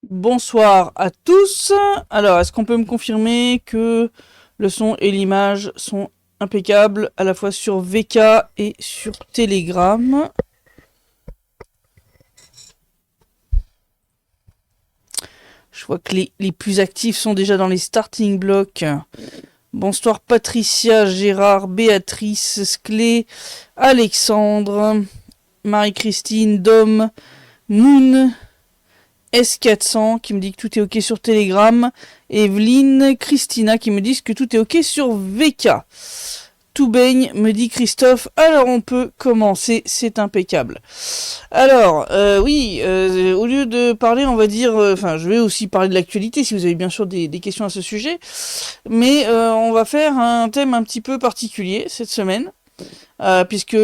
Bonsoir à tous. Alors, est-ce qu'on peut me confirmer que le son et l'image sont impeccables à la fois sur VK et sur Telegram? Je vois que les plus actifs sont déjà dans les starting blocks. Bonsoir Patricia, Gérard, Béatrice, Sclé, Alexandre, Marie-Christine, Dom, Moon, S400 qui me dit que tout est ok sur Telegram, Evelyne, Christina qui me disent que tout est ok sur VK. Tout baigne, me dit Christophe. Alors on peut commencer, c'est impeccable. Alors, oui, au lieu de parler, on va dire... Enfin, je vais aussi parler de l'actualité, si vous avez bien sûr des questions à ce sujet. Mais on va faire un thème un petit peu particulier cette semaine. Puisque,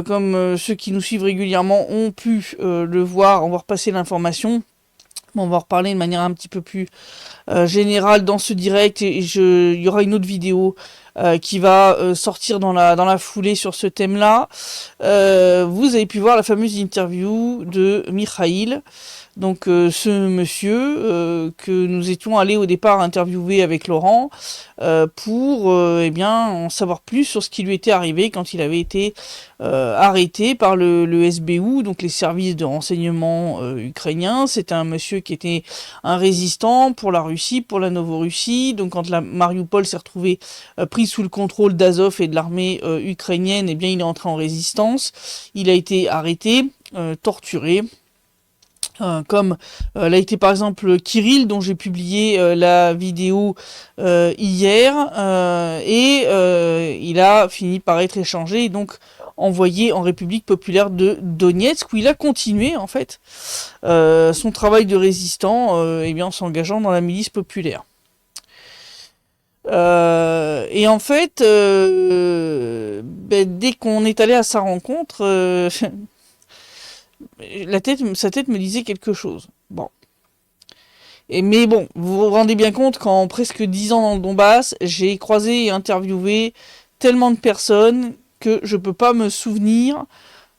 comme ceux qui nous suivent régulièrement ont pu le voir, on va repasser l'information. On va en reparler de manière un petit peu plus générale dans ce direct. Et il y aura une autre vidéo qui va sortir dans la foulée sur ce thème-là. Vous avez pu voir la fameuse interview de Mikhail. Donc ce monsieur que nous étions allés au départ interviewer avec Laurent pour eh bien en savoir plus sur ce qui lui était arrivé quand il avait été arrêté par le SBU, donc les services de renseignement ukrainiens. C'était un monsieur qui était un résistant pour la Russie, pour la Novorussie. Donc quand la Mariupol s'est retrouvée prise sous le contrôle d'Azov et de l'armée ukrainienne, eh bien il est entré en résistance. Il a été arrêté, torturé. Comme l'a été par exemple Kirill, dont j'ai publié la vidéo hier, et il a fini par être échangé et donc envoyé en République populaire de Donetsk, où il a continué en fait son travail de résistant, eh bien, en s'engageant dans la milice populaire. Et en fait, dès qu'on est allé à sa rencontre, sa tête me disait quelque chose. Bon. Mais bon, vous vous rendez bien compte qu'en presque 10 ans dans le Donbass, j'ai croisé et interviewé tellement de personnes que je peux pas me souvenir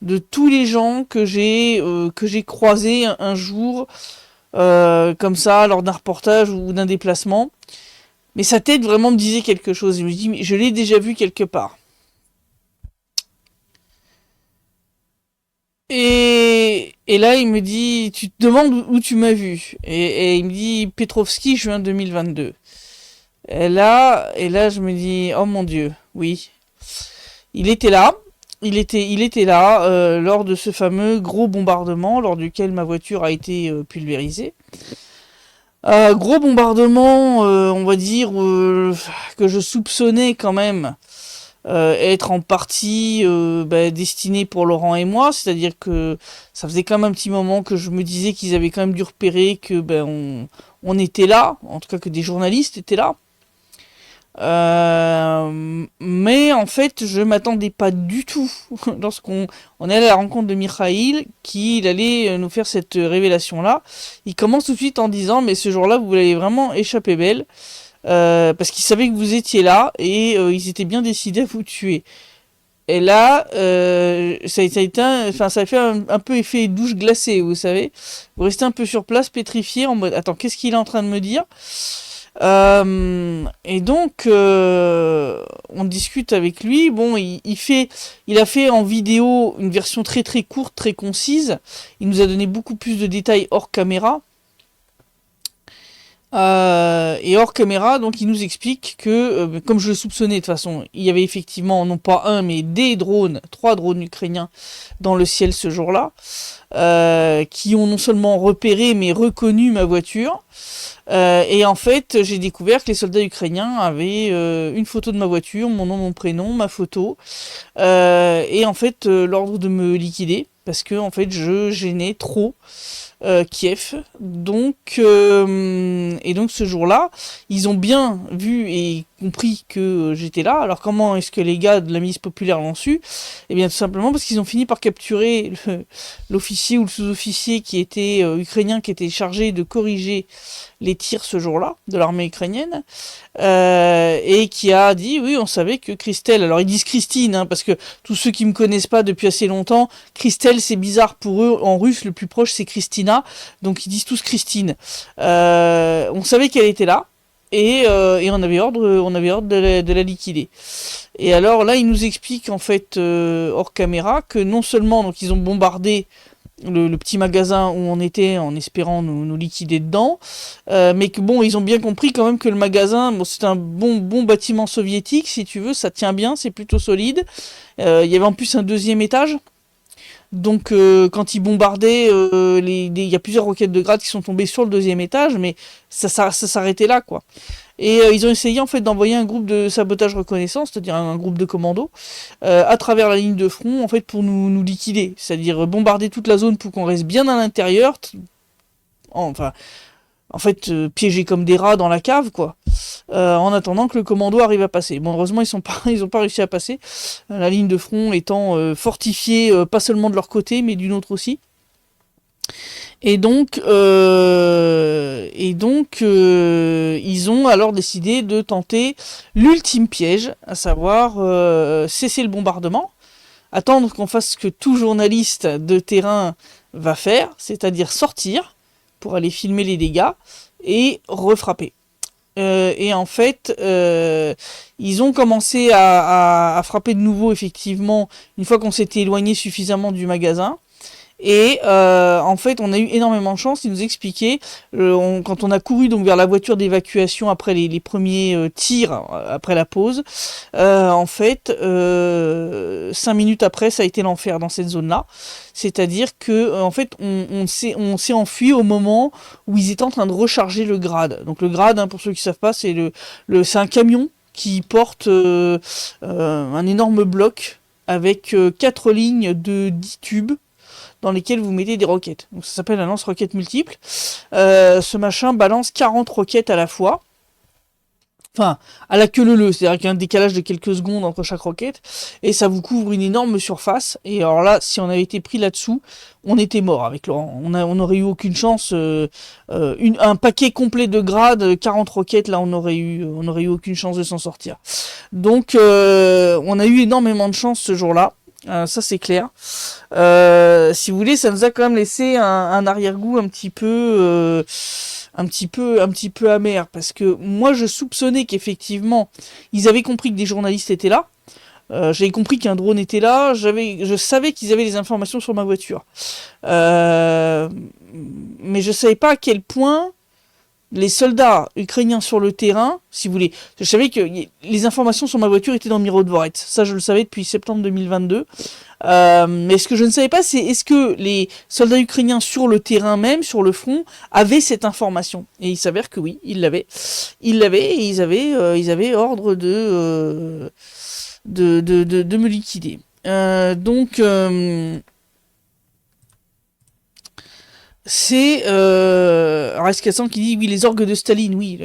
de tous les gens que j'ai croisés un jour comme ça lors d'un reportage ou d'un déplacement. Mais sa tête vraiment me disait quelque chose. Je me dis, mais je l'ai déjà vu quelque part. Et là, il me dit, tu te demandes où tu m'as vu. Et il me dit, Petrovski, juin 2022. Et là, je me dis, oh mon Dieu, oui. Il était là. Il était là lors de ce fameux gros bombardement, lors duquel ma voiture a été pulvérisée. Gros bombardement, on va dire, que je soupçonnais quand même être en partie destiné pour Laurent et moi, c'est-à-dire que ça faisait quand même un petit moment que je me disais qu'ils avaient quand même dû repérer que on était là, en tout cas que des journalistes étaient là. Mais en fait, je m'attendais pas du tout lorsqu'on est allé à la rencontre de Mikhail qu'il allait nous faire cette révélation-là. Il commence tout de suite en disant, mais ce jour-là, vous l'avez vraiment échappé belle. Parce qu'ils savaient que vous étiez là et ils étaient bien décidés à vous tuer. Et là, ça a fait un peu effet douche glacée, vous savez. Vous restez un peu sur place, pétrifié, en mode, attends, qu'est-ce qu'il est en train de me dire? Et donc, on discute avec lui. Bon, il a fait en vidéo une version très très courte, très concise. Il nous a donné beaucoup plus de détails hors caméra. Et hors caméra, donc il nous explique que, comme je le soupçonnais de toute façon, il y avait effectivement non pas un mais des drones, 3 drones ukrainiens dans le ciel ce jour-là, qui ont non seulement repéré mais reconnu ma voiture. Et en fait, j'ai découvert que les soldats ukrainiens avaient une photo de ma voiture, mon nom, mon prénom, ma photo, et en fait l'ordre de me liquider parce que en fait je gênais trop. Kiev. Donc, et donc ce jour-là, ils ont bien vu et compris que j'étais là. Alors comment est-ce que les gars de la milice populaire l'ont su? Eh bien tout simplement parce qu'ils ont fini par capturer l'officier ou le sous-officier qui était ukrainien, qui était chargé de corriger les tirs ce jour-là de l'armée ukrainienne, et qui a dit oui, on savait que Christelle, alors ils disent Christine, hein, parce que tous ceux qui me connaissent pas depuis assez longtemps, Christelle c'est bizarre pour eux, en russe le plus proche c'est Christina, donc ils disent tous Christine. On savait qu'elle était là. Et on avait ordre de la liquider. Et alors là, il nous explique en fait hors caméra que non seulement donc ils ont bombardé le petit magasin où on était en espérant nous liquider dedans, mais que bon, ils ont bien compris quand même que le magasin, bon, c'est un bon bâtiment soviétique si tu veux, ça tient bien, c'est plutôt solide. Il y avait en plus un deuxième étage. Donc quand ils bombardaient, il y a plusieurs roquettes de grade qui sont tombées sur le deuxième étage, mais ça s'arrêtait là, quoi. Et ils ont essayé en fait d'envoyer un groupe de sabotage reconnaissance, c'est-à-dire un groupe de commandos, à travers la ligne de front, en fait pour nous liquider, c'est-à-dire bombarder toute la zone pour qu'on reste bien à l'intérieur, enfin, en fait piégés comme des rats dans la cave, quoi. En attendant que le commando arrive à passer. Bon, heureusement, ils ont pas réussi à passer. La ligne de front étant fortifiée, pas seulement de leur côté, mais d'une autre aussi. Et donc, ils ont alors décidé de tenter l'ultime piège, à savoir cesser le bombardement, attendre qu'on fasse ce que tout journaliste de terrain va faire, c'est-à-dire sortir pour aller filmer les dégâts et refrapper. Et en fait, ils ont commencé à frapper de nouveau, effectivement, une fois qu'on s'était éloigné suffisamment du magasin. Et en fait, on a eu énormément de chance. Ils nous expliquaient, quand on a couru donc vers la voiture d'évacuation après les premiers tirs, après la pause, en fait, 5 minutes après, ça a été l'enfer dans cette zone-là. C'est-à-dire que, en fait, on s'est enfui au moment où ils étaient en train de recharger le grade. Donc le grade, hein, pour ceux qui savent pas, c'est c'est un camion qui porte un énorme bloc avec 4 lignes de 10 tubes dans lesquels vous mettez des roquettes. Donc ça s'appelle un lance-roquette multiple. Ce machin balance 40 roquettes à la fois. Enfin, à la queue leu-leu, c'est-à-dire qu'il y a un décalage de quelques secondes entre chaque roquette, et ça vous couvre une énorme surface, et alors là, si on avait été pris là-dessous, on était mort avec Laurent. On aurait eu aucune chance, un paquet complet de grades, 40 roquettes, là on aurait eu aucune chance de s'en sortir. Donc, on a eu énormément de chance ce jour-là. Ça c'est clair. Si vous voulez, ça nous a quand même laissé un arrière-goût un petit peu amer, parce que moi je soupçonnais qu'effectivement ils avaient compris que des journalistes étaient là. J'avais compris qu'un drone était là. Je savais qu'ils avaient des informations sur ma voiture, mais je savais pas à quel point les soldats ukrainiens sur le terrain, si vous voulez, je savais que les informations sur ma voiture étaient dans Mirodvorets. Ça, je le savais depuis septembre 2022. Mais ce que je ne savais pas, c'est est-ce que les soldats ukrainiens sur le terrain même, sur le front, avaient cette information. Et il s'avère que oui, ils l'avaient. Ils l'avaient et ils avaient ordre de me liquider. Donc... c'est Rascassan qui dit oui, les orgues de Staline, oui,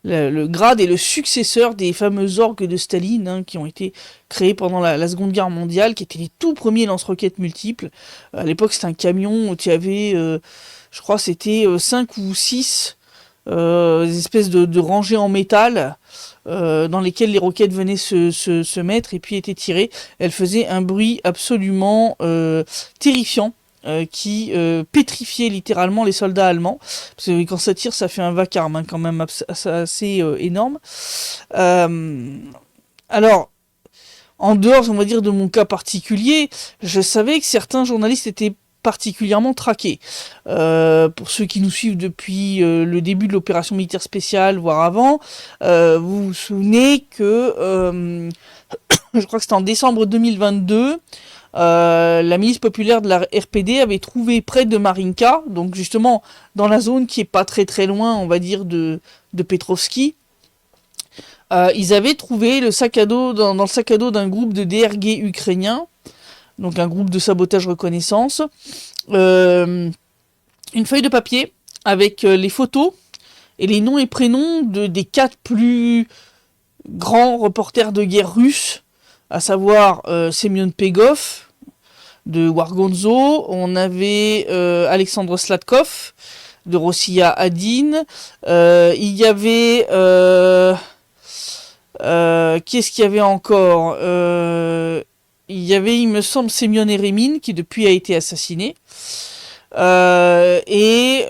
le grade est le successeur des fameux orgues de Staline, hein, qui ont été créés pendant la Seconde Guerre mondiale, qui étaient les tout premiers lance-roquettes multiples. À l'époque, c'était un camion où tu avais, je crois, c'était 5 ou 6 des espèces de rangées en métal dans lesquelles les roquettes venaient se mettre et puis étaient tirées. Elles faisaient un bruit absolument terrifiant. Qui pétrifiait littéralement les soldats allemands, parce que quand ça tire, ça fait un vacarme, hein, quand même assez énorme. Alors, en dehors, on va dire, de mon cas particulier, je savais que certains journalistes étaient particulièrement traqués. Pour ceux qui nous suivent depuis le début de l'opération militaire spéciale, voire avant, vous vous souvenez que, je crois que c'était en décembre 2022, la milice populaire de la RPD avait trouvé près de Marinka, donc justement dans la zone qui est pas très très loin, on va dire, de Petrovski, ils avaient trouvé le sac à dos dans le sac à dos d'un groupe de DRG ukrainiens, donc un groupe de sabotage reconnaissance, une feuille de papier avec les photos et les noms et prénoms des 4 plus grand reporter de guerre russe, à savoir Semyon Pegov de War-Gonzo. On avait Alexandre Sladkov de Rossiya Adin. Il y avait... qu'est-ce qu'il y avait encore il y avait, il me semble, Semyon Eremin, qui depuis a été assassiné. Et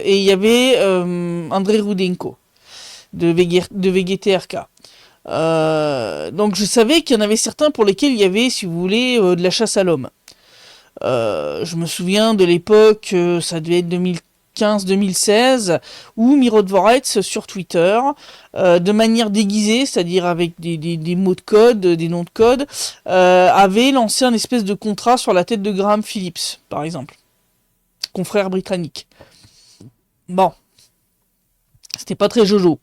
il y avait Andrei Rudenko de VGTRK. Donc je savais qu'il y en avait certains pour lesquels il y avait, si vous voulez, de la chasse à l'homme. Je me souviens de l'époque, ça devait être 2015-2016, où Miro Dvorets sur Twitter, de manière déguisée, c'est-à-dire avec des mots de code, des noms de code, avait lancé un espèce de contrat sur la tête de Graham Phillips, par exemple, confrère britannique. Bon, c'était pas très jojo.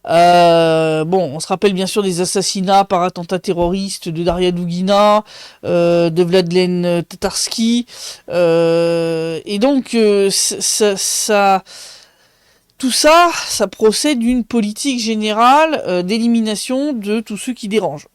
On se rappelle bien sûr des assassinats par attentat terroriste de Daria Dugina, de Vladlen Tatarsky, et donc tout ça procède d'une politique générale d'élimination de tous ceux qui dérangent.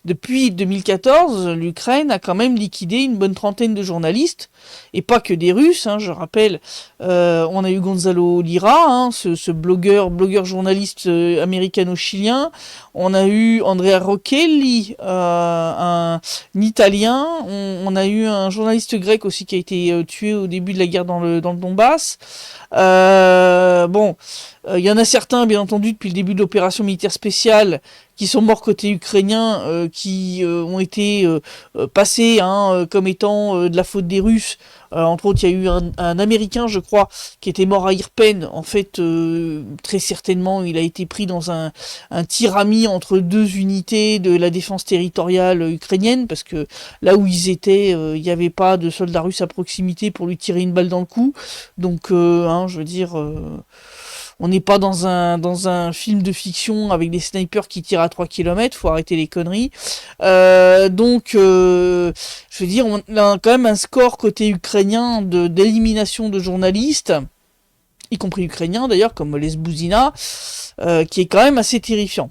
Depuis 2014, l'Ukraine a quand même liquidé une bonne trentaine de journalistes, et pas que des Russes, je rappelle, on a eu Gonzalo Lira, ce blogueur journaliste américano-chilien, on a eu Andrea Rocchelli, un Italien, on a eu un journaliste grec aussi qui a été tué au début de la guerre dans le Donbass. Il y en a certains, bien entendu, depuis le début de l'opération militaire spéciale, qui sont morts côté ukrainien, qui ont été passés comme étant de la faute des Russes. Entre autres, il y a eu un Américain, je crois, qui était mort à Irpen. En fait, très certainement, il a été pris dans un tir ami entre deux unités de la défense territoriale ukrainienne, parce que là où ils étaient, il n'y avait pas de soldats russes à proximité pour lui tirer une balle dans le cou. Donc, je veux dire... on n'est pas dans un film de fiction avec des snipers qui tirent à 3 km, faut arrêter les conneries. Je veux dire, on a quand même un score côté ukrainien d'élimination de journalistes, y compris ukrainiens d'ailleurs, comme Les Bouzina, qui est quand même assez terrifiant.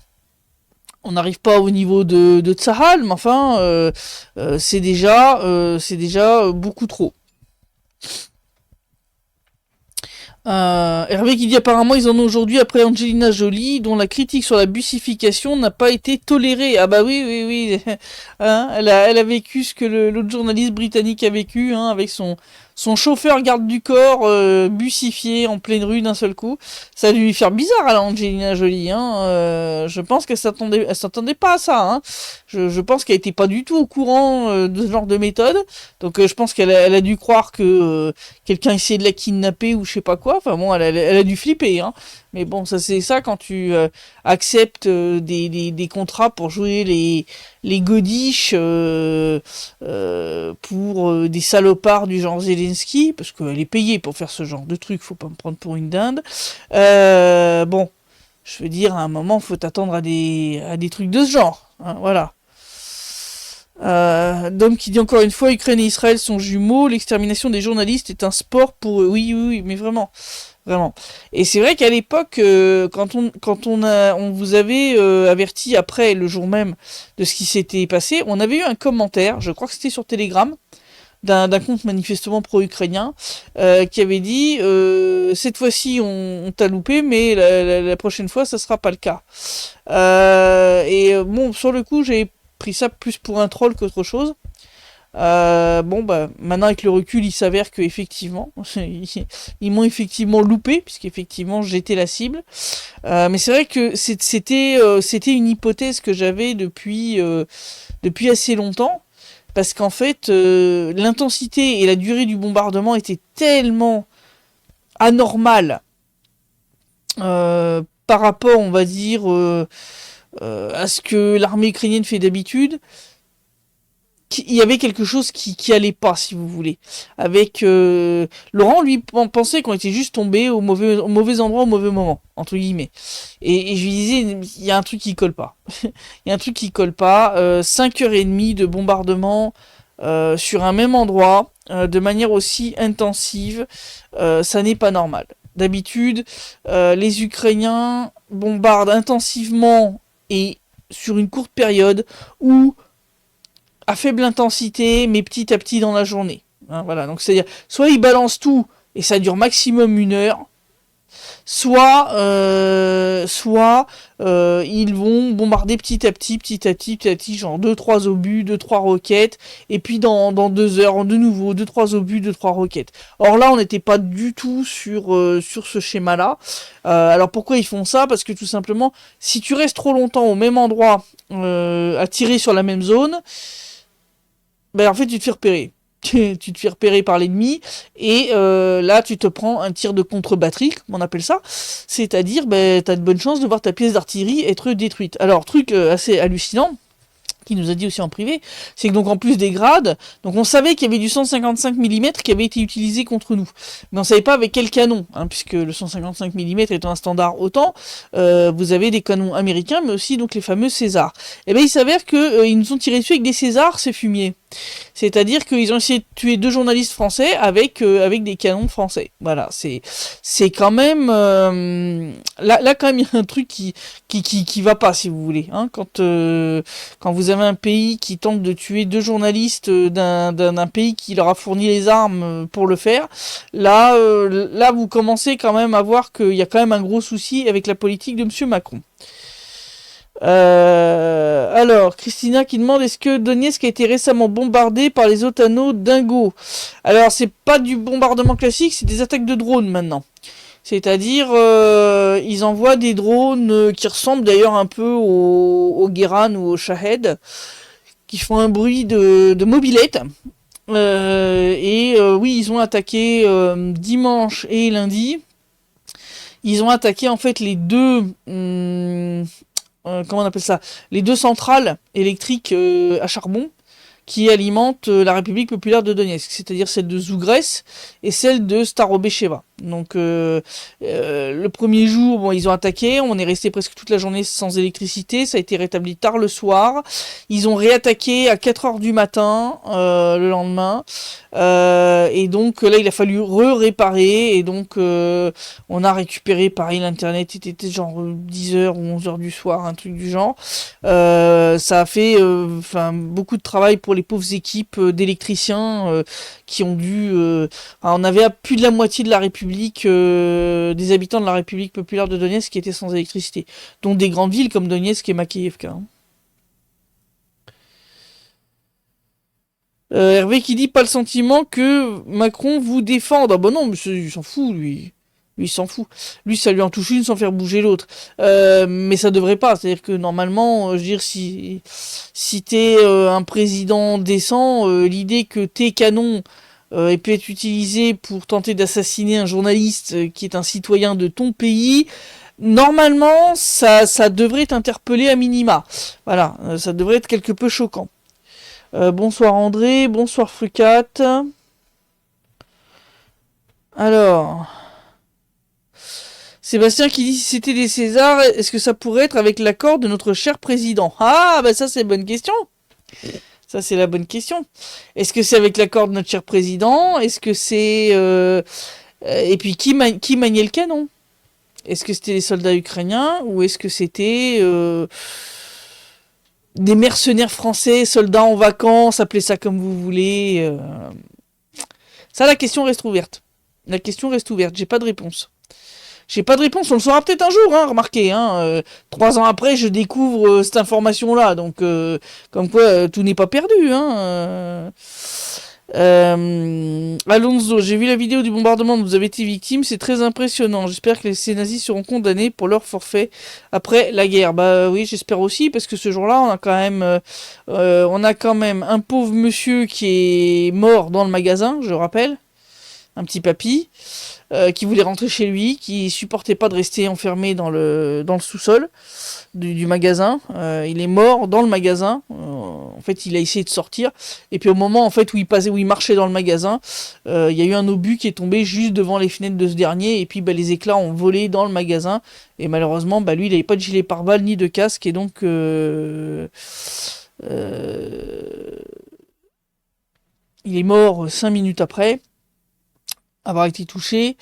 On n'arrive pas au niveau de Tsahal, mais enfin, c'est déjà beaucoup trop. Hervé qui dit apparemment ils en ont aujourd'hui après Angelina Jolie, dont la critique sur la bussification n'a pas été tolérée. Ah bah oui. Elle a vécu ce que l'autre journaliste britannique a vécu, avec son chauffeur garde du corps bussifié en pleine rue d'un seul coup. Ça a dû lui faire bizarre à Angelina Jolie. Je pense qu'elle s'attendait pas à ça. Je pense qu'elle était pas du tout au courant de ce genre de méthode. Donc je pense qu'elle a dû croire que quelqu'un essayait de la kidnapper ou je sais pas quoi. Enfin bon, elle a dû flipper. Mais bon, ça c'est ça quand tu acceptes des contrats pour jouer les godiches pour des salopards du genre Zelensky, parce qu'elle est payée pour faire ce genre de truc, faut pas me prendre pour une dinde. Je veux dire, à un moment, faut t'attendre à des trucs de ce genre. Voilà. Dom qui dit encore une fois, Ukraine et Israël sont jumeaux, l'extermination des journalistes est un sport pour eux. Oui, mais vraiment. Et c'est vrai qu'à l'époque, quand on vous avait averti après, le jour même, de ce qui s'était passé, on avait eu un commentaire, je crois que c'était sur Telegram, d'un compte manifestement pro-ukrainien, qui avait dit cette fois-ci on t'a loupé, mais la prochaine fois ça sera pas le cas. Sur le coup j'ai pris ça plus pour un troll qu'autre chose. Maintenant avec le recul, il s'avère que effectivement, ils m'ont effectivement loupé, puisqu'effectivement j'étais la cible. Mais c'est vrai que c'était une hypothèse que j'avais depuis assez longtemps, parce qu'en fait, l'intensité et la durée du bombardement étaient tellement anormales par rapport, on va dire, à ce que l'armée ukrainienne fait d'habitude. Il y avait quelque chose qui allait pas, si vous voulez. Avec Laurent, lui, pensait qu'on était juste tombé au mauvais endroit, au mauvais moment, entre guillemets. Et je lui disais, il y a un truc qui colle pas. Il y a un truc qui colle pas. 5h30 de bombardement sur un même endroit, de manière aussi intensive, ça n'est pas normal. D'habitude, les Ukrainiens bombardent intensivement et sur une courte période ou à faible intensité, mais petit à petit dans la journée. Hein, voilà, donc c'est-à-dire, soit ils balancent tout et ça dure maximum 1 heure, soit ils vont bombarder petit à petit, genre 2-3 obus, 2-3 roquettes, et puis dans 2 heures, de nouveau, 2-3 obus, 2-3 roquettes. Or là, on n'était pas du tout sur ce schéma-là. Alors pourquoi ils font ça? Parce que tout simplement, si tu restes trop longtemps au même endroit, à tirer sur la même zone, ben en fait tu te fais repérer. Tu te fais repérer par l'ennemi et là tu te prends un tir de contre-batterie, comme on appelle ça, c'est-à-dire ben, t'as de bonnes chances de voir ta pièce d'artillerie être détruite. Alors truc assez hallucinant, qui nous a dit aussi en privé, c'est que donc en plus des grades, donc on savait qu'il y avait du 155 mm qui avait été utilisé contre nous, mais on savait pas avec quel canon, hein, puisque le 155 mm étant un standard OTAN, vous avez des canons américains, mais aussi donc les fameux César. Et ben il s'avère que ils nous ont tiré dessus avec des Césars, ces fumiers. C'est-à-dire qu'ils ont essayé de tuer 2 journalistes français avec des canons français. Voilà, c'est quand même là quand même il y a un truc qui va pas, si vous voulez, hein, quand vous avez un pays qui tente de tuer 2 journalistes d'un pays qui leur a fourni les armes pour le faire, là vous commencez quand même à voir qu'il y a quand même un gros souci avec la politique de Monsieur Macron. Alors, Christina qui demande, est-ce que Donetsk a été récemment bombardé par les Otano Dingo? Alors, c'est pas du bombardement classique, c'est des attaques de drones maintenant. C'est-à-dire, ils envoient des drones qui ressemblent d'ailleurs un peu au Guéran ou au Shahed, qui font un bruit de mobilette. Oui, ils ont attaqué dimanche et lundi. Ils ont attaqué en fait les deux... comment on appelle ça, les 2 centrales électriques à charbon qui alimentent la République populaire de Donetsk, c'est-à-dire celle de Zougress et celle de Starobesheva. Donc le premier jour, bon, ils ont attaqué, on est resté presque toute la journée sans électricité, ça a été rétabli tard le soir. Ils ont réattaqué à 4 heures du matin le lendemain. Et donc là il a fallu réparer et donc on a récupéré pareil, l'internet était genre 10h ou 11h du soir, un truc du genre. Ça a fait beaucoup de travail pour les pauvres équipes d'électriciens qui ont dû on avait plus de la moitié de la République des habitants de la République populaire de Donetsk qui étaient sans électricité, dont des grandes villes comme Donetsk et Makeyevka. Hein. Hervé qui dit pas le sentiment que Macron vous défende. Ah bah non, mais il s'en fout, lui. Lui, il s'en fout. Lui, ça lui en touche une sans faire bouger l'autre. Mais ça devrait pas. C'est-à-dire que normalement, je veux dire, si t'es un président décent, l'idée que tes canons aient pu être utilisés pour tenter d'assassiner un journaliste qui est un citoyen de ton pays, normalement, ça devrait t'interpeller à minima. Voilà, ça devrait être quelque peu choquant. Bonsoir André, bonsoir Frucat. Alors, Sébastien qui dit si c'était des Césars, est-ce que ça pourrait être avec l'accord de notre cher président? Ah, bah ça c'est bonne question. Ça c'est la bonne question. Est-ce que c'est avec l'accord de notre cher président? Est-ce que c'est... et puis qui maniait le canon? Est-ce que c'était les soldats ukrainiens ou est-ce que c'était... des mercenaires français, soldats en vacances, appelez ça comme vous voulez. Ça, la question reste ouverte. La question reste ouverte, j'ai pas de réponse. J'ai pas de réponse, on le saura peut-être un jour, hein, remarquez. 3 ans après, je découvre cette information-là, donc comme quoi tout n'est pas perdu. Alonso, j'ai vu la vidéo du bombardement dont vous avez été victime, c'est très impressionnant. J'espère que ces nazis seront condamnés pour leur forfait après la guerre. Bah oui, j'espère aussi, parce que ce jour-là, on a quand même un pauvre monsieur qui est mort dans le magasin, je rappelle, un petit papy, qui voulait rentrer chez lui, qui supportait pas de rester enfermé dans le sous-sol du magasin. Il est mort dans le magasin. En fait, il a essayé de sortir. Et puis au moment en fait où il marchait dans le magasin, il y a eu un obus qui est tombé juste devant les fenêtres de ce dernier. Et puis les éclats ont volé dans le magasin. Et malheureusement, lui, il n'avait pas de gilet pare-balles ni de casque. Et donc... il est mort 5 minutes après. avoir été touchés.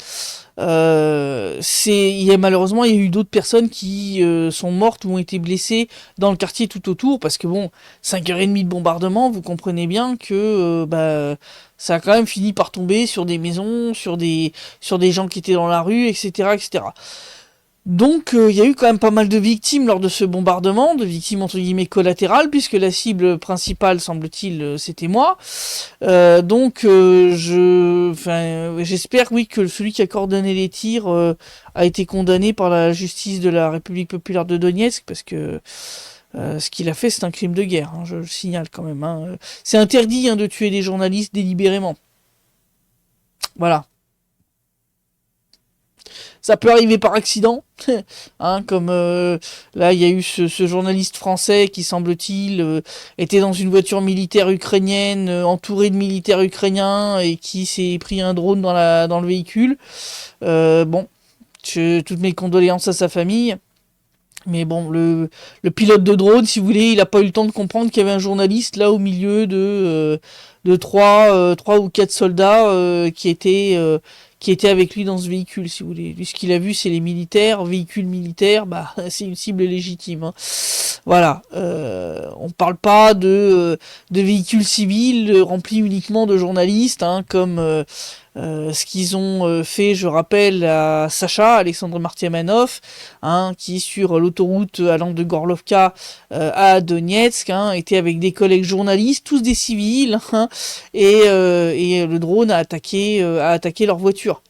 Malheureusement, il y a eu d'autres personnes qui sont mortes ou ont été blessées dans le quartier tout autour, parce que bon, 5h30 de bombardement, vous comprenez bien que ça a quand même fini par tomber sur des maisons, sur des gens qui étaient dans la rue, etc., etc. Donc il y a eu quand même pas mal de victimes lors de ce bombardement, de victimes entre guillemets collatérales, puisque la cible principale, semble-t-il, c'était moi. J'espère, oui, que celui qui a coordonné les tirs a été condamné par la justice de la République populaire de Donetsk, parce que ce qu'il a fait, c'est un crime de guerre, hein, je le signale quand même. Hein. C'est interdit, hein, de tuer des journalistes délibérément. Voilà. Ça peut arriver par accident, hein, comme là il y a eu ce journaliste français qui, semble-t-il, était dans une voiture militaire ukrainienne, entouré de militaires ukrainiens, et qui s'est pris un drone dans le véhicule. Bon, toutes mes condoléances à sa famille. Mais bon, le pilote de drone, si vous voulez, il n'a pas eu le temps de comprendre qu'il y avait un journaliste là au milieu de trois ou quatre soldats qui étaient avec lui dans ce véhicule, si vous voulez. Lui, ce qu'il a vu, c'est les militaires, véhicules militaires, bah c'est une cible légitime. Hein. Voilà. On parle pas de véhicules civils remplis uniquement de journalistes, hein, comme ce qu'ils ont fait, je rappelle, à Sacha, Alexandre Martiamanov, hein, qui sur l'autoroute allant de Gorlovka à Donetsk, hein, était avec des collègues journalistes, tous des civils, hein, et le drone a attaqué leur voiture.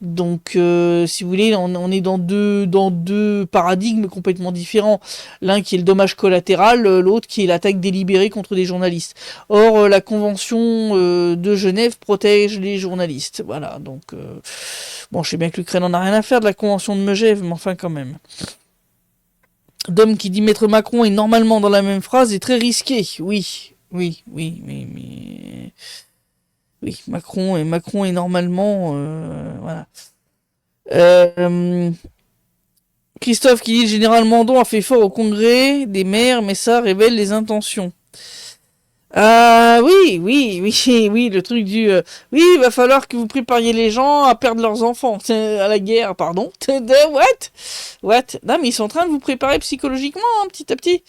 Donc, si vous voulez, on est dans deux paradigmes complètement différents. L'un qui est le dommage collatéral, l'autre qui est l'attaque délibérée contre des journalistes. Or, la Convention de Genève protège les journalistes. Voilà, donc... bon, je sais bien que l'Ukraine n'en a rien à faire de la Convention de Megève, mais enfin quand même. Dom qui dit Maître Macron est normalement dans la même phrase est très risqué. Oui, mais... Oui, Macron est normalement... voilà. Christophe qui dit le général Mandon a fait fort au congrès des maires, mais ça révèle les intentions. Oui, le truc du... oui, il va falloir que vous prépariez les gens à perdre leurs enfants à la guerre, pardon. What? Non, mais ils sont en train de vous préparer psychologiquement, hein, petit à petit.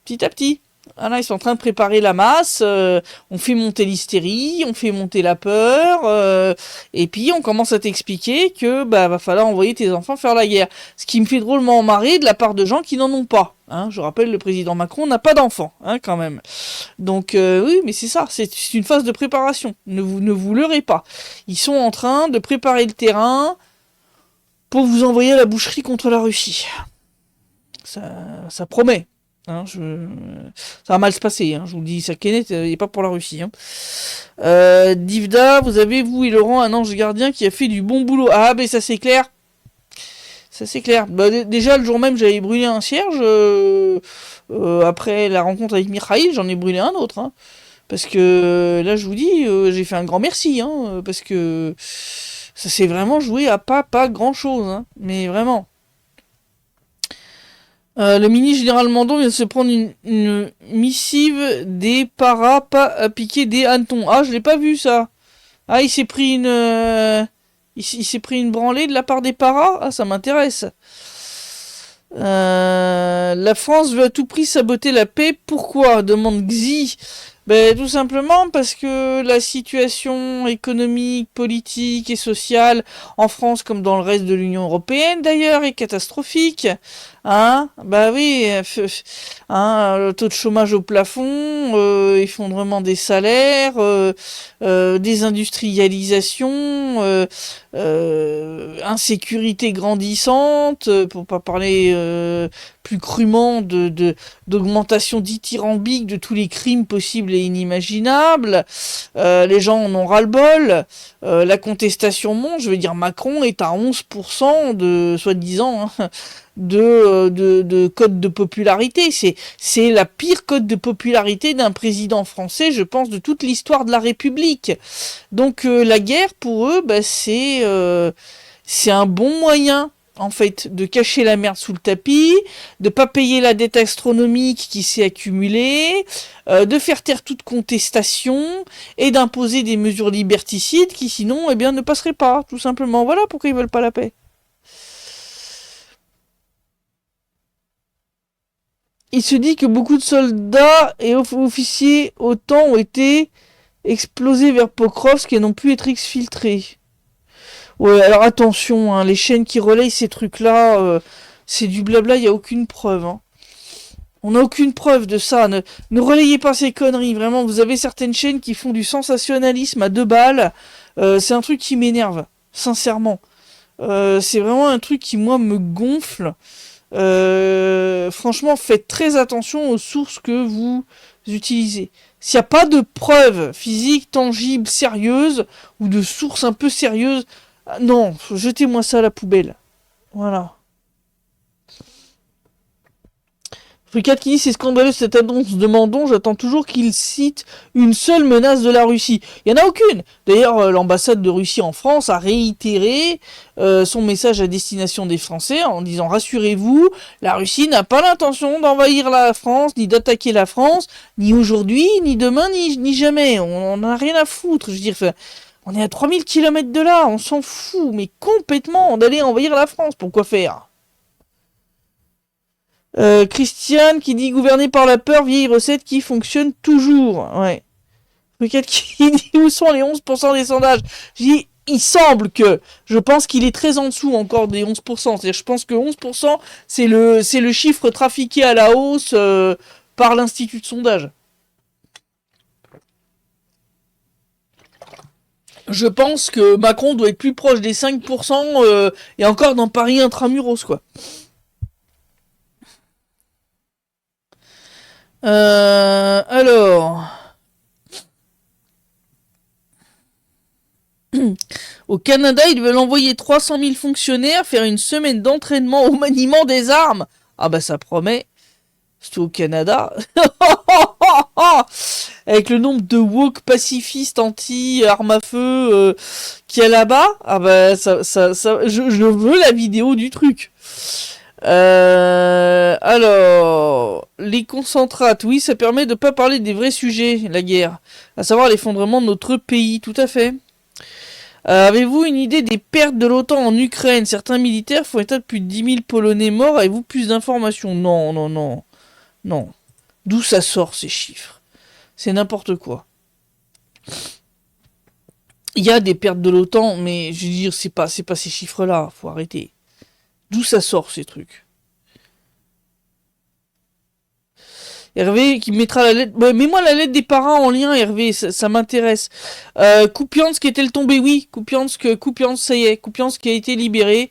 Petit à petit. Ah là, ils sont en train de préparer la masse, on fait monter l'hystérie, on fait monter la peur, et puis on commence à t'expliquer que va falloir envoyer tes enfants faire la guerre. Ce qui me fait drôlement marrer de la part de gens qui n'en ont pas. Hein. Je rappelle, le président Macron n'a pas d'enfants, hein, quand même. Donc oui, mais c'est ça, c'est une phase de préparation. Ne vous leurrez pas. Ils sont en train de préparer le terrain pour vous envoyer à la boucherie contre la Russie. Ça promet. Hein, ça va mal se passer, hein, je vous le dis, ça Kenneth, il n'est pas pour la Russie. Hein. Divda, vous avez, vous et Laurent, un ange gardien qui a fait du bon boulot. Ah, ben ça c'est clair. Ça c'est clair. Déjà, le jour même, j'avais brûlé un cierge. Après la rencontre avec Mikhail, j'en ai brûlé un autre. Hein, parce que là, je vous dis, j'ai fait un grand merci. Hein, parce que ça s'est vraiment joué à pas grand chose. Hein, mais vraiment. Le ministre général Mandon vient de se prendre une missive des paras pas à piquer des hannetons. Ah, je l'ai pas vu ça. Ah, il s'est pris il s'est pris une branlée de la part des paras. Ah, ça m'intéresse. La France veut à tout prix saboter la paix. Pourquoi? Demande Xi. Ben, tout simplement parce que la situation économique, politique et sociale en France, comme dans le reste de l'Union européenne d'ailleurs, est catastrophique. Hein? Bah oui, hein, le taux de chômage au plafond, effondrement des salaires, désindustrialisation, insécurité grandissante, pour pas parler plus crûment d'augmentation dithyrambique de tous les crimes possibles et inimaginables. Les gens en ont rait-le-bol. La contestation monte. Je veux dire, Macron est à 11% de, soi-disant, hein, de cote de popularité. C'est la pire cote de popularité d'un président français, je pense, de toute l'histoire de la République. Donc la guerre, pour eux, c'est un bon moyen en fait, de cacher la merde sous le tapis, de pas payer la dette astronomique qui s'est accumulée, de faire taire toute contestation et d'imposer des mesures liberticides qui sinon, eh bien, ne passeraient pas, tout simplement. Voilà pourquoi ils veulent pas la paix. Il se dit que beaucoup de soldats et officiers OTAN ont été explosés vers Pokrovsk et n'ont pu être exfiltrés. Ouais, alors attention, hein, les chaînes qui relayent ces trucs-là, c'est du blabla, il n'y a aucune preuve. Hein. On n'a aucune preuve de ça. Ne relayez pas ces conneries. Vraiment, vous avez certaines chaînes qui font du sensationnalisme à 2 balles. C'est un truc qui m'énerve, sincèrement. C'est vraiment un truc qui, moi, me gonfle. Franchement, faites très attention aux sources que vous utilisez. S'il n'y a pas de preuves physiques, tangibles, sérieuses, ou de sources un peu sérieuses, non, jetez-moi ça à la poubelle. Voilà. Fricat qui dit c'est scandaleux cette annonce de Mandon, j'attends toujours qu'il cite une seule menace de la Russie. Il n'y en a aucune. D'ailleurs, l'ambassade de Russie en France a réitéré son message à destination des Français en disant rassurez-vous, la Russie n'a pas l'intention d'envahir la France, ni d'attaquer la France, ni aujourd'hui, ni demain, ni jamais. On n'en a rien à foutre. Je veux dire, on est à 3000 km de là, on s'en fout, mais complètement d'aller envahir la France. Pourquoi faire ? Christiane qui dit gouverner par la peur, vieille recette qui fonctionne toujours. Ouais. Lequel qui dit où sont les 11% des sondages. J'ai dit, il semble que, je pense qu'il est très en dessous encore des 11%. C'est-à-dire, je pense que 11%, c'est le chiffre trafiqué à la hausse par l'Institut de sondage. Je pense que Macron doit être plus proche des 5% et encore dans Paris intramuros, quoi. Alors... Au Canada, ils veulent envoyer 300 000 fonctionnaires faire une semaine d'entraînement au maniement des armes. Ah bah ça promet. Surtout au Canada. Avec le nombre de woke pacifistes anti-armes à feu qu'il y a là-bas. Ah bah je veux la vidéo du truc. Alors, les concentrates, oui, ça permet de pas parler des vrais sujets, la guerre. À savoir l'effondrement de notre pays, tout à fait. Avez-vous une idée des pertes de l'OTAN en Ukraine? Certains militaires font état de plus de 10 000 Polonais morts. Avez-vous plus d'informations? Non, non, non. Non. D'où ça sort ces chiffres? C'est n'importe quoi. Il y a des pertes de l'OTAN, mais je veux dire, c'est pas ces chiffres-là. Faut arrêter. D'où ça sort ces trucs? Hervé qui mettra la lettre. Ouais, mets-moi la lettre des parents en lien, Hervé, ça m'intéresse. Kupiansk est-elle tombée? Oui, Kupiansk, ça y est, Kupiansk a été libéré.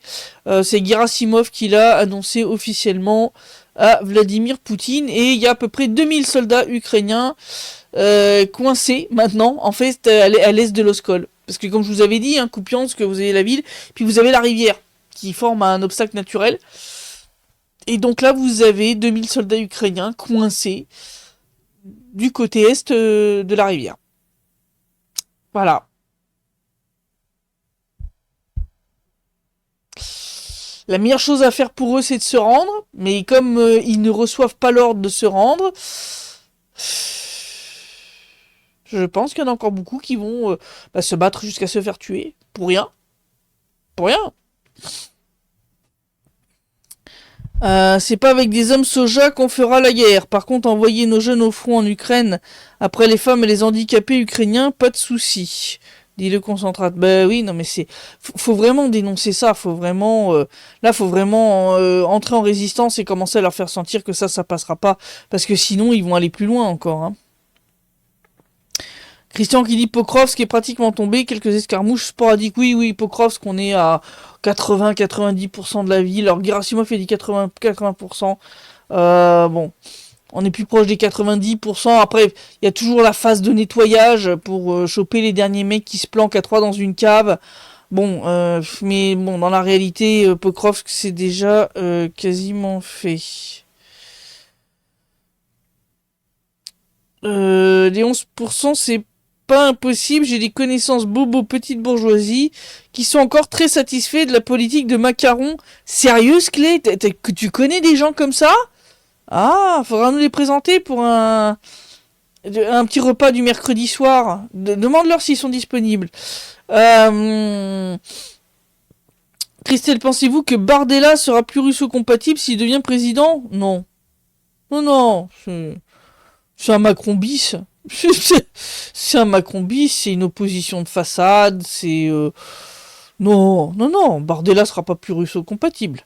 C'est Gerasimov qui l'a annoncé officiellement à Vladimir Poutine. Et il y a à peu près 2000 soldats ukrainiens coincés maintenant, en fait, à l'est de l'Oskol. Parce que comme je vous avais dit, hein, Kupiansk, vous avez la ville, puis vous avez la rivière qui forme un obstacle naturel. Et donc là, vous avez 2000 soldats ukrainiens coincés du côté est de la rivière. Voilà. La meilleure chose à faire pour eux, c'est de se rendre. Mais comme ils ne reçoivent pas l'ordre de se rendre, je pense qu'il y en a encore beaucoup qui vont se battre jusqu'à se faire tuer. Pour rien. Pour rien. C'est pas avec des hommes soja qu'on fera la guerre. Par contre, envoyer nos jeunes au front en Ukraine, après les femmes et les handicapés ukrainiens, pas de souci. Dit le concentrate. Ben oui, non mais faut vraiment dénoncer ça. Faut vraiment, entrer en résistance et commencer à leur faire sentir que ça passera pas, parce que sinon ils vont aller plus loin encore. Hein. Christian qui dit Pokrovsk est pratiquement tombé, quelques escarmouches sporadiques. Oui, Pokrovsk, on est à 80-90% de la ville. Alors Gerasimov a dit 80%. Bon, on est plus proche des 90%. Après, il y a toujours la phase de nettoyage pour choper les derniers mecs qui se planquent à 3 dans une cave. Bon, mais bon, dans la réalité, Pokrovsk, c'est déjà quasiment fait. Les 11%, c'est pas impossible, j'ai des connaissances bobo petite bourgeoisie qui sont encore très satisfaits de la politique de Macron. Sérieux, Clé, que tu connais des gens comme ça? Ah, faudra nous les présenter pour un petit repas du mercredi soir. Demande-leur s'ils sont disponibles. Christelle, pensez-vous que Bardella sera plus russo-compatible s'il devient président? Non. Non, c'est un Macron bis. C'est un Macron bis, c'est une opposition de façade, c'est... Non, Bardella sera pas plus russo-compatible.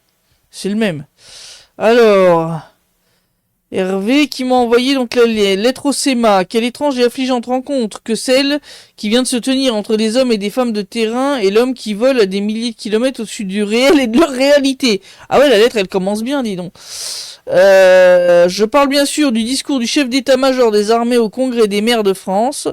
C'est le même. Alors... Hervé qui m'a envoyé donc la lettre au SEMA. Quelle étrange et affligeante rencontre que celle qui vient de se tenir entre les hommes et des femmes de terrain et l'homme qui vole à des milliers de kilomètres au-dessus du réel et de leur réalité. Ah ouais, la lettre elle commence bien, dis donc. Je parle bien sûr du discours du chef d'état-major des armées au congrès des maires de France.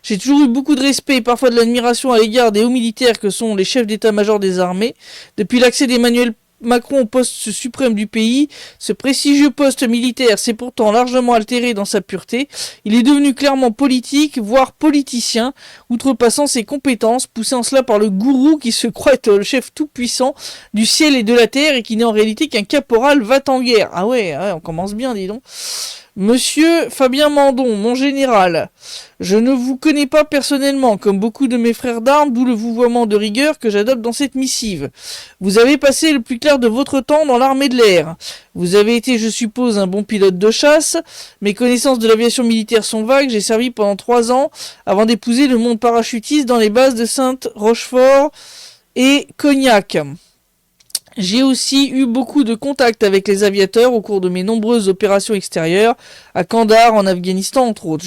J'ai toujours eu beaucoup de respect et parfois de l'admiration à l'égard des hauts militaires que sont les chefs d'état-major des armées. Depuis l'accès d'Emmanuel Macron au poste suprême du pays, ce prestigieux poste militaire s'est pourtant largement altéré dans sa pureté. Il est devenu clairement politique, voire politicien, outrepassant ses compétences, poussé en cela par le gourou qui se croit être le chef tout-puissant du ciel et de la terre et qui n'est en réalité qu'un caporal va-t-en-guerre. Ah ouais, on commence bien, dis donc. Monsieur Fabien Mandon, mon général, je ne vous connais pas personnellement, comme beaucoup de mes frères d'armes, d'où le vouvoiement de rigueur que j'adopte dans cette missive. Vous avez passé le plus clair de votre temps dans l'armée de l'air. Vous avez été, je suppose, un bon pilote de chasse. Mes connaissances de l'aviation militaire sont vagues. J'ai servi pendant 3 ans avant d'épouser le monde parachutiste dans les bases de Sainte-Rochefort et Cognac. J'ai aussi eu beaucoup de contacts avec les aviateurs au cours de mes nombreuses opérations extérieures, à Kandahar, en Afghanistan, entre autres.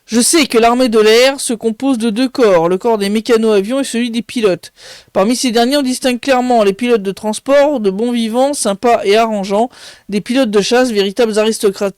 Je sais que l'armée de l'air se compose de 2 corps, le corps des mécano-avions et celui des pilotes. Parmi ces derniers, on distingue clairement les pilotes de transport, de bons vivants, sympas et arrangeants, des pilotes de chasse, véritables aristocrates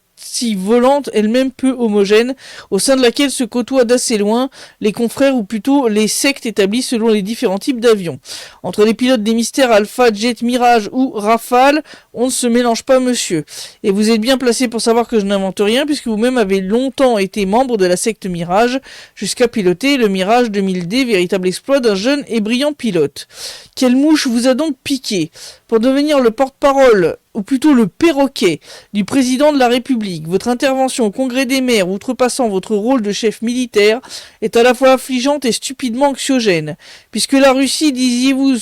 volante, elle-même peu homogène, au sein de laquelle se côtoient d'assez loin les confrères ou plutôt les sectes établies selon les différents types d'avions. Entre les pilotes des mystères Alpha, Jet, Mirage ou Rafale, on ne se mélange pas, monsieur. Et vous êtes bien placé pour savoir que je n'invente rien, puisque vous-même avez longtemps été membre de la secte Mirage, jusqu'à piloter le Mirage 2000D, véritable exploit d'un jeune et brillant pilote. Quelle mouche vous a donc piqué? Pour devenir le porte-parole, ou plutôt le perroquet, du président de la République, votre intervention au Congrès des maires, outrepassant votre rôle de chef militaire, est à la fois affligeante et stupidement anxiogène. Puisque la Russie, disiez-vous,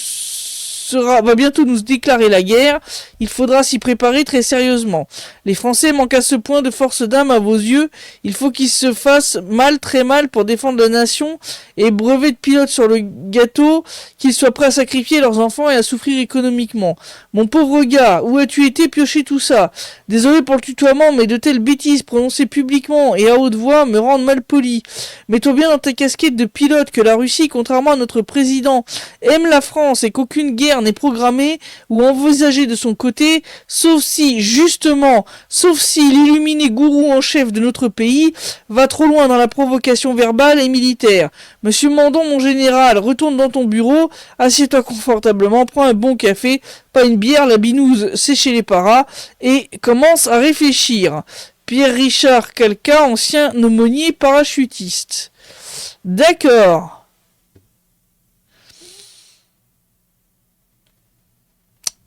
va bientôt nous déclarer la guerre, il faudra s'y préparer très sérieusement. Les Français manquent à ce point de force d'âme à vos yeux, il faut qu'ils se fassent mal, très mal, pour défendre la nation, et brevet de pilote sur le gâteau, qu'ils soient prêts à sacrifier leurs enfants et à souffrir économiquement. Mon pauvre gars, où as-tu été piocher tout ça? Désolé pour le tutoiement, mais de telles bêtises prononcées publiquement et à haute voix me rendent mal poli. Mets-toi bien dans ta casquette de pilote que la Russie, contrairement à notre président, aime la France et qu'aucune guerre n'est programmée ou envisagée de son côté, sauf si l'illuminé gourou en chef de notre pays va trop loin dans la provocation verbale et militaire. Monsieur Mandon, mon général, retourne dans ton bureau, assieds-toi confortablement, prends un bon café, pas une bière, la binouse, c'est chez les paras, et commence à réfléchir. Pierre-Richard Calca, ancien aumônier parachutiste. D'accord.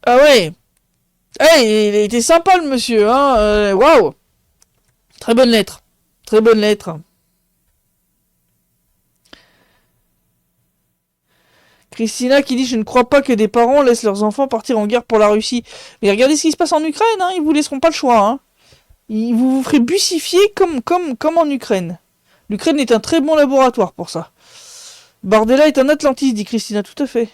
Ah ouais. Il était sympa le monsieur, hein. Waouh. Très bonne lettre. Très bonne lettre. Christina qui dit: je ne crois pas que des parents laissent leurs enfants partir en guerre pour la Russie. Mais regardez ce qui se passe en Ukraine, hein. Ils vous laisseront pas le choix, hein. Vous vous ferez bussifier comme en Ukraine. L'Ukraine est un très bon laboratoire pour ça. Bardella est un Atlantiste, dit Christina, tout à fait.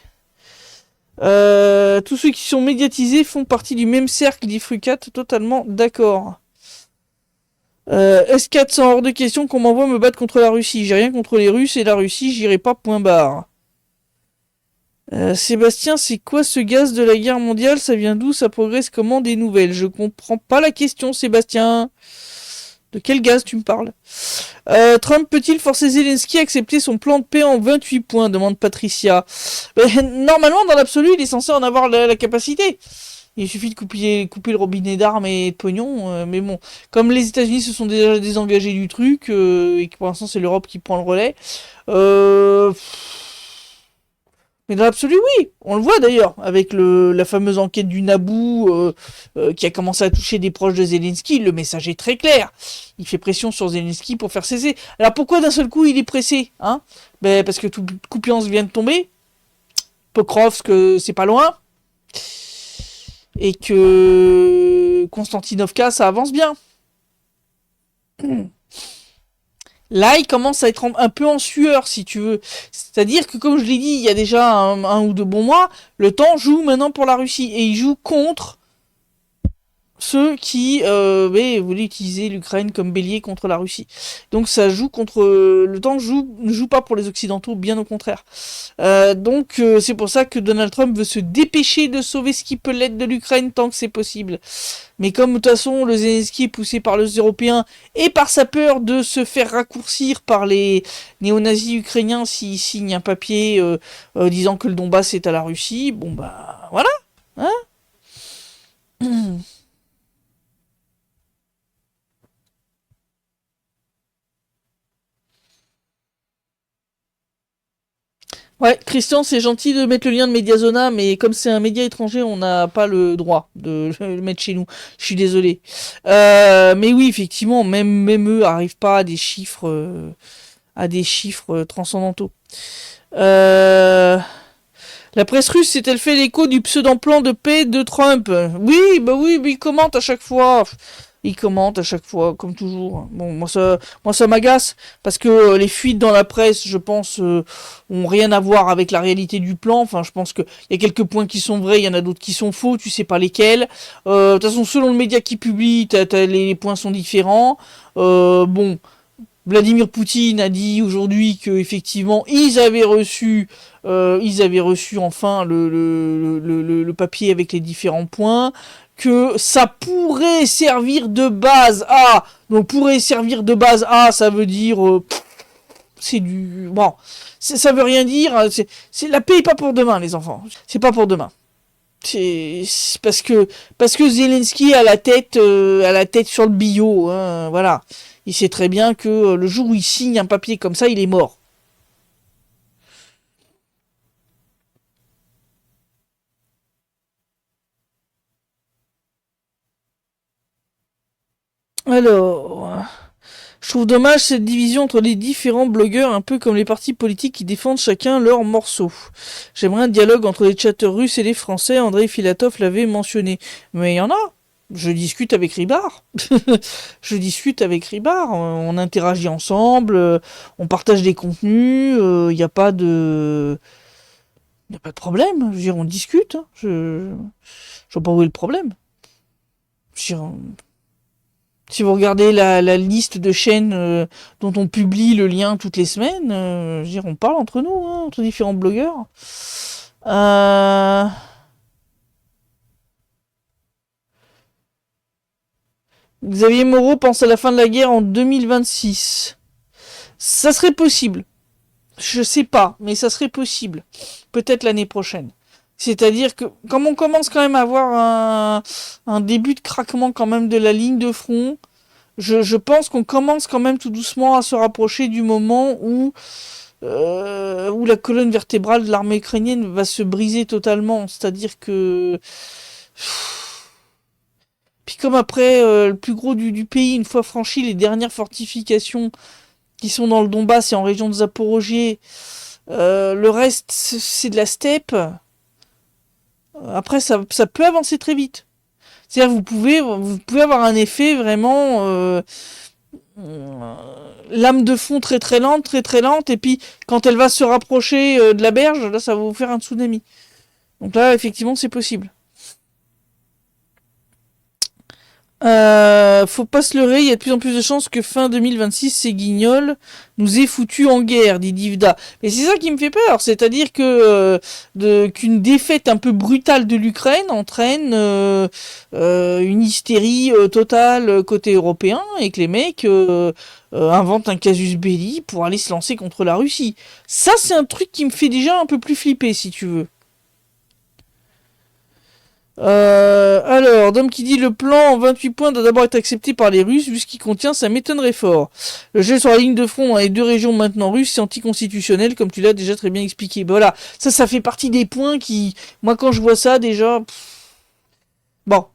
Tous ceux qui sont médiatisés font partie du même cercle, dit Frucat, totalement d'accord. S400, hors de question qu'on m'envoie me battre contre la Russie. J'ai rien contre les Russes et la Russie, j'irai pas, point barre. Sébastien, c'est quoi ce gaz de la guerre mondiale? Ça vient d'où? Ça progresse comment? Des nouvelles? Je comprends pas la question, Sébastien. De quel gaz tu me parles? Trump peut-il forcer Zelensky à accepter son plan de paix en 28 points? Demande Patricia. Normalement, dans l'absolu, il est censé en avoir la capacité. Il suffit de couper le robinet d'armes et de pognon. Mais bon, comme les États-Unis se sont déjà désengagés du truc, et que pour l'instant c'est l'Europe qui prend le relais, euh, mais dans l'absolu, oui. On le voit d'ailleurs avec la fameuse enquête du Naboo qui a commencé à toucher des proches de Zelensky. Le message est très clair. Il fait pression sur Zelensky pour faire cesser. Alors pourquoi d'un seul coup il est pressé, hein? Ben parce que toute Coupiance vient de tomber. Pokrovsk, c'est pas loin. Et que Konstantinovka, ça avance bien. Là, il commence à être un peu en sueur, si tu veux. C'est-à-dire que, comme je l'ai dit, il y a déjà un ou deux bons mois, le temps joue maintenant pour la Russie. Et il joue contre ceux qui voulaient utiliser l'Ukraine comme bélier contre la Russie. Donc ça joue contre... le temps ne joue pas pour les Occidentaux, bien au contraire. Donc c'est pour ça que Donald Trump veut se dépêcher de sauver ce qui peut l'être de l'Ukraine tant que c'est possible. Mais comme de toute façon le Zelensky est poussé par les Européens et par sa peur de se faire raccourcir par les néo-nazis ukrainiens s'il signe un papier disant que le Donbass est à la Russie, bon bah voilà, hein. Ouais, Christian, c'est gentil de mettre le lien de Mediazona, mais comme c'est un média étranger, on n'a pas le droit de le mettre chez nous. Je suis désolé. Mais oui, effectivement, même eux arrivent pas à des chiffres transcendantaux. Euh, la presse russe s'est-elle fait l'écho du pseudo-plan de paix de Trump? Oui, bah oui, mais il commente à chaque fois. Il commente à chaque fois, comme toujours. Bon, moi ça m'agace parce que les fuites dans la presse, je pense, ont rien à voir avec la réalité du plan. Enfin, je pense que il y a quelques points qui sont vrais, il y en a d'autres qui sont faux. Tu sais pas lesquels. De toute façon, selon le média qui publie, les points sont différents. Bon. Vladimir Poutine a dit aujourd'hui que effectivement ils avaient reçu enfin le papier avec les différents points, que ça pourrait servir de base à, donc pourrait servir de base à, ça veut dire c'est du bon, ça veut rien dire, c'est la paix est pas pour demain les enfants, c'est pas pour demain. C'est parce que Zelensky a la tête sur le billot, hein, voilà. Il sait très bien que le jour où il signe un papier comme ça, il est mort. Alors, je trouve dommage cette division entre les différents blogueurs, un peu comme les partis politiques qui défendent chacun leur morceau. J'aimerais un dialogue entre les chatteurs russes et les Français, Andrei Filatov l'avait mentionné. Mais il y en a. Je discute avec Ribard. Je discute avec Ribard. On interagit ensemble, on partage des contenus, il n'y a pas de... Il n'y a pas de problème. Je veux dire, on discute. Hein. Je vois pas où est le problème. Je veux dire, si vous regardez la liste de chaînes dont on publie le lien toutes les semaines, je veux dire, on parle entre nous, hein, entre différents blogueurs. Euh... Xavier Moreau pense à la fin de la guerre en 2026. Ça serait possible. Je sais pas, mais ça serait possible. Peut-être l'année prochaine. C'est-à-dire que, comme on commence quand même à avoir un début de craquement quand même de la ligne de front, je pense qu'on commence quand même tout doucement à se rapprocher du moment où la colonne vertébrale de l'armée ukrainienne va se briser totalement. C'est-à-dire que... Puis comme après, le plus gros du pays, une fois franchi les dernières fortifications qui sont dans le Donbass et en région de Zaporogier, le reste, c'est de la steppe. Après, ça peut avancer très vite. C'est-à-dire vous pouvez avoir un effet vraiment lame de fond très très lente, et puis quand elle va se rapprocher de la berge, là ça va vous faire un tsunami. Donc là, effectivement, c'est possible. Faut pas se leurrer, il y a de plus en plus de chances que fin 2026, ces guignols nous aient foutus en guerre, dit Divda. Mais c'est ça qui me fait peur, c'est-à-dire que qu'une défaite un peu brutale de l'Ukraine entraîne une hystérie totale côté européen, et que les mecs inventent un casus belli pour aller se lancer contre la Russie. Ça, c'est un truc qui me fait déjà un peu plus flipper, si tu veux. Alors, Dom qui dit le plan en 28 points doit d'abord être accepté par les Russes, vu ce qu'il contient, ça m'étonnerait fort. Le gel sur la ligne de front dans les deux régions maintenant russes, c'est anticonstitutionnel, comme tu l'as déjà très bien expliqué. Voilà, ça fait partie des points qui, moi quand je vois ça déjà, bon.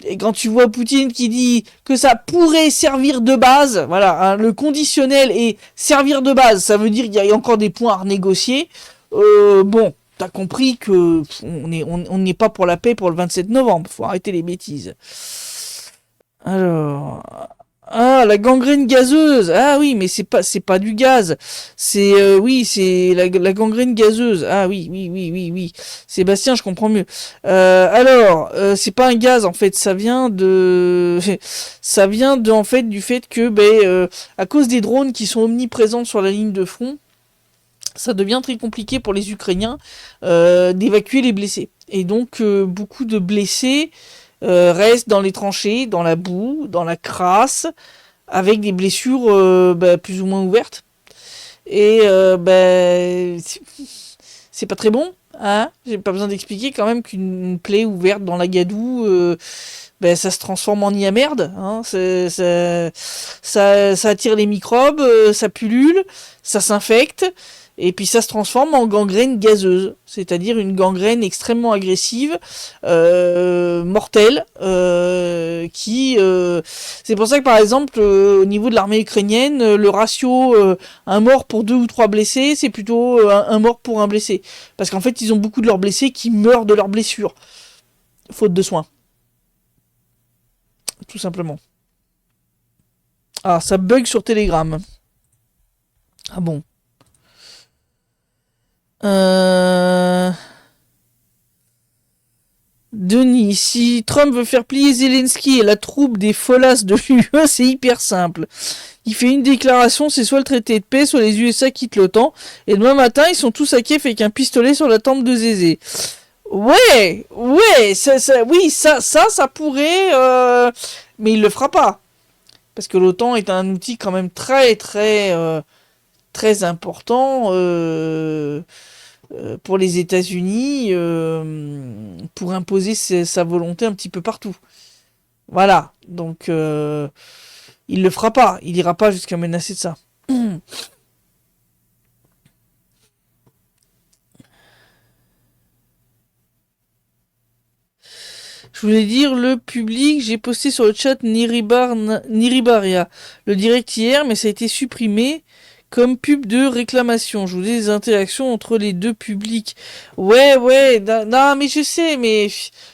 Et quand tu vois Poutine qui dit que ça pourrait servir de base, voilà, hein, le conditionnel est servir de base, ça veut dire qu'il y a encore des points à renégocier. Bon, t'as compris que on n'est pas pour la paix pour le 27 novembre, faut arrêter les bêtises. Alors, ah, la gangrène gazeuse. Ah oui, mais c'est pas du gaz. C'est oui, c'est la gangrène gazeuse. Ah oui, oui, oui, oui, oui. Sébastien, je comprends mieux. Alors, c'est pas un gaz en fait, ça vient de ça vient de en fait du fait que à cause des drones qui sont omniprésents sur la ligne de front, ça devient très compliqué pour les Ukrainiens d'évacuer les blessés. Et donc beaucoup de blessés restent dans les tranchées, dans la boue, dans la crasse, avec des blessures plus ou moins ouvertes. Et c'est pas très bon. Hein, j'ai pas besoin d'expliquer quand même qu'une plaie ouverte dans la gadoue, ça se transforme en nid à merde. Hein, ça attire les microbes, ça pullule, ça s'infecte. Et puis ça se transforme en gangrène gazeuse, c'est-à-dire une gangrène extrêmement agressive, mortelle, c'est pour ça que par exemple au niveau de l'armée ukrainienne, le ratio un mort pour 2 ou 3 blessés, c'est plutôt un mort pour un blessé. Parce qu'en fait ils ont beaucoup de leurs blessés qui meurent de leurs blessures, faute de soins. Tout simplement. Ah, ça bug sur Telegram. Ah bon. Denis, si Trump veut faire plier Zelensky et la troupe des folasses de l'UE, c'est hyper simple. Il fait une déclaration, c'est soit le traité de paix, soit les USA quittent l'OTAN, et demain matin, ils sont tous à Kiev avec un pistolet sur la tempe de Zézé. Ouais, ouais, ça pourrait, mais il le fera pas. Parce que l'OTAN est un outil quand même très, très, très important, pour les États-Unis pour imposer sa volonté un petit peu partout. Voilà, donc il le fera pas, il ira pas jusqu'à menacer de ça. Je voulais dire le public, j'ai posté sur le chat Niribaria, le direct hier, mais ça a été supprimé comme pub de réclamation. Je voulais des interactions entre les deux publics. Ouais, ouais, non, mais je sais, mais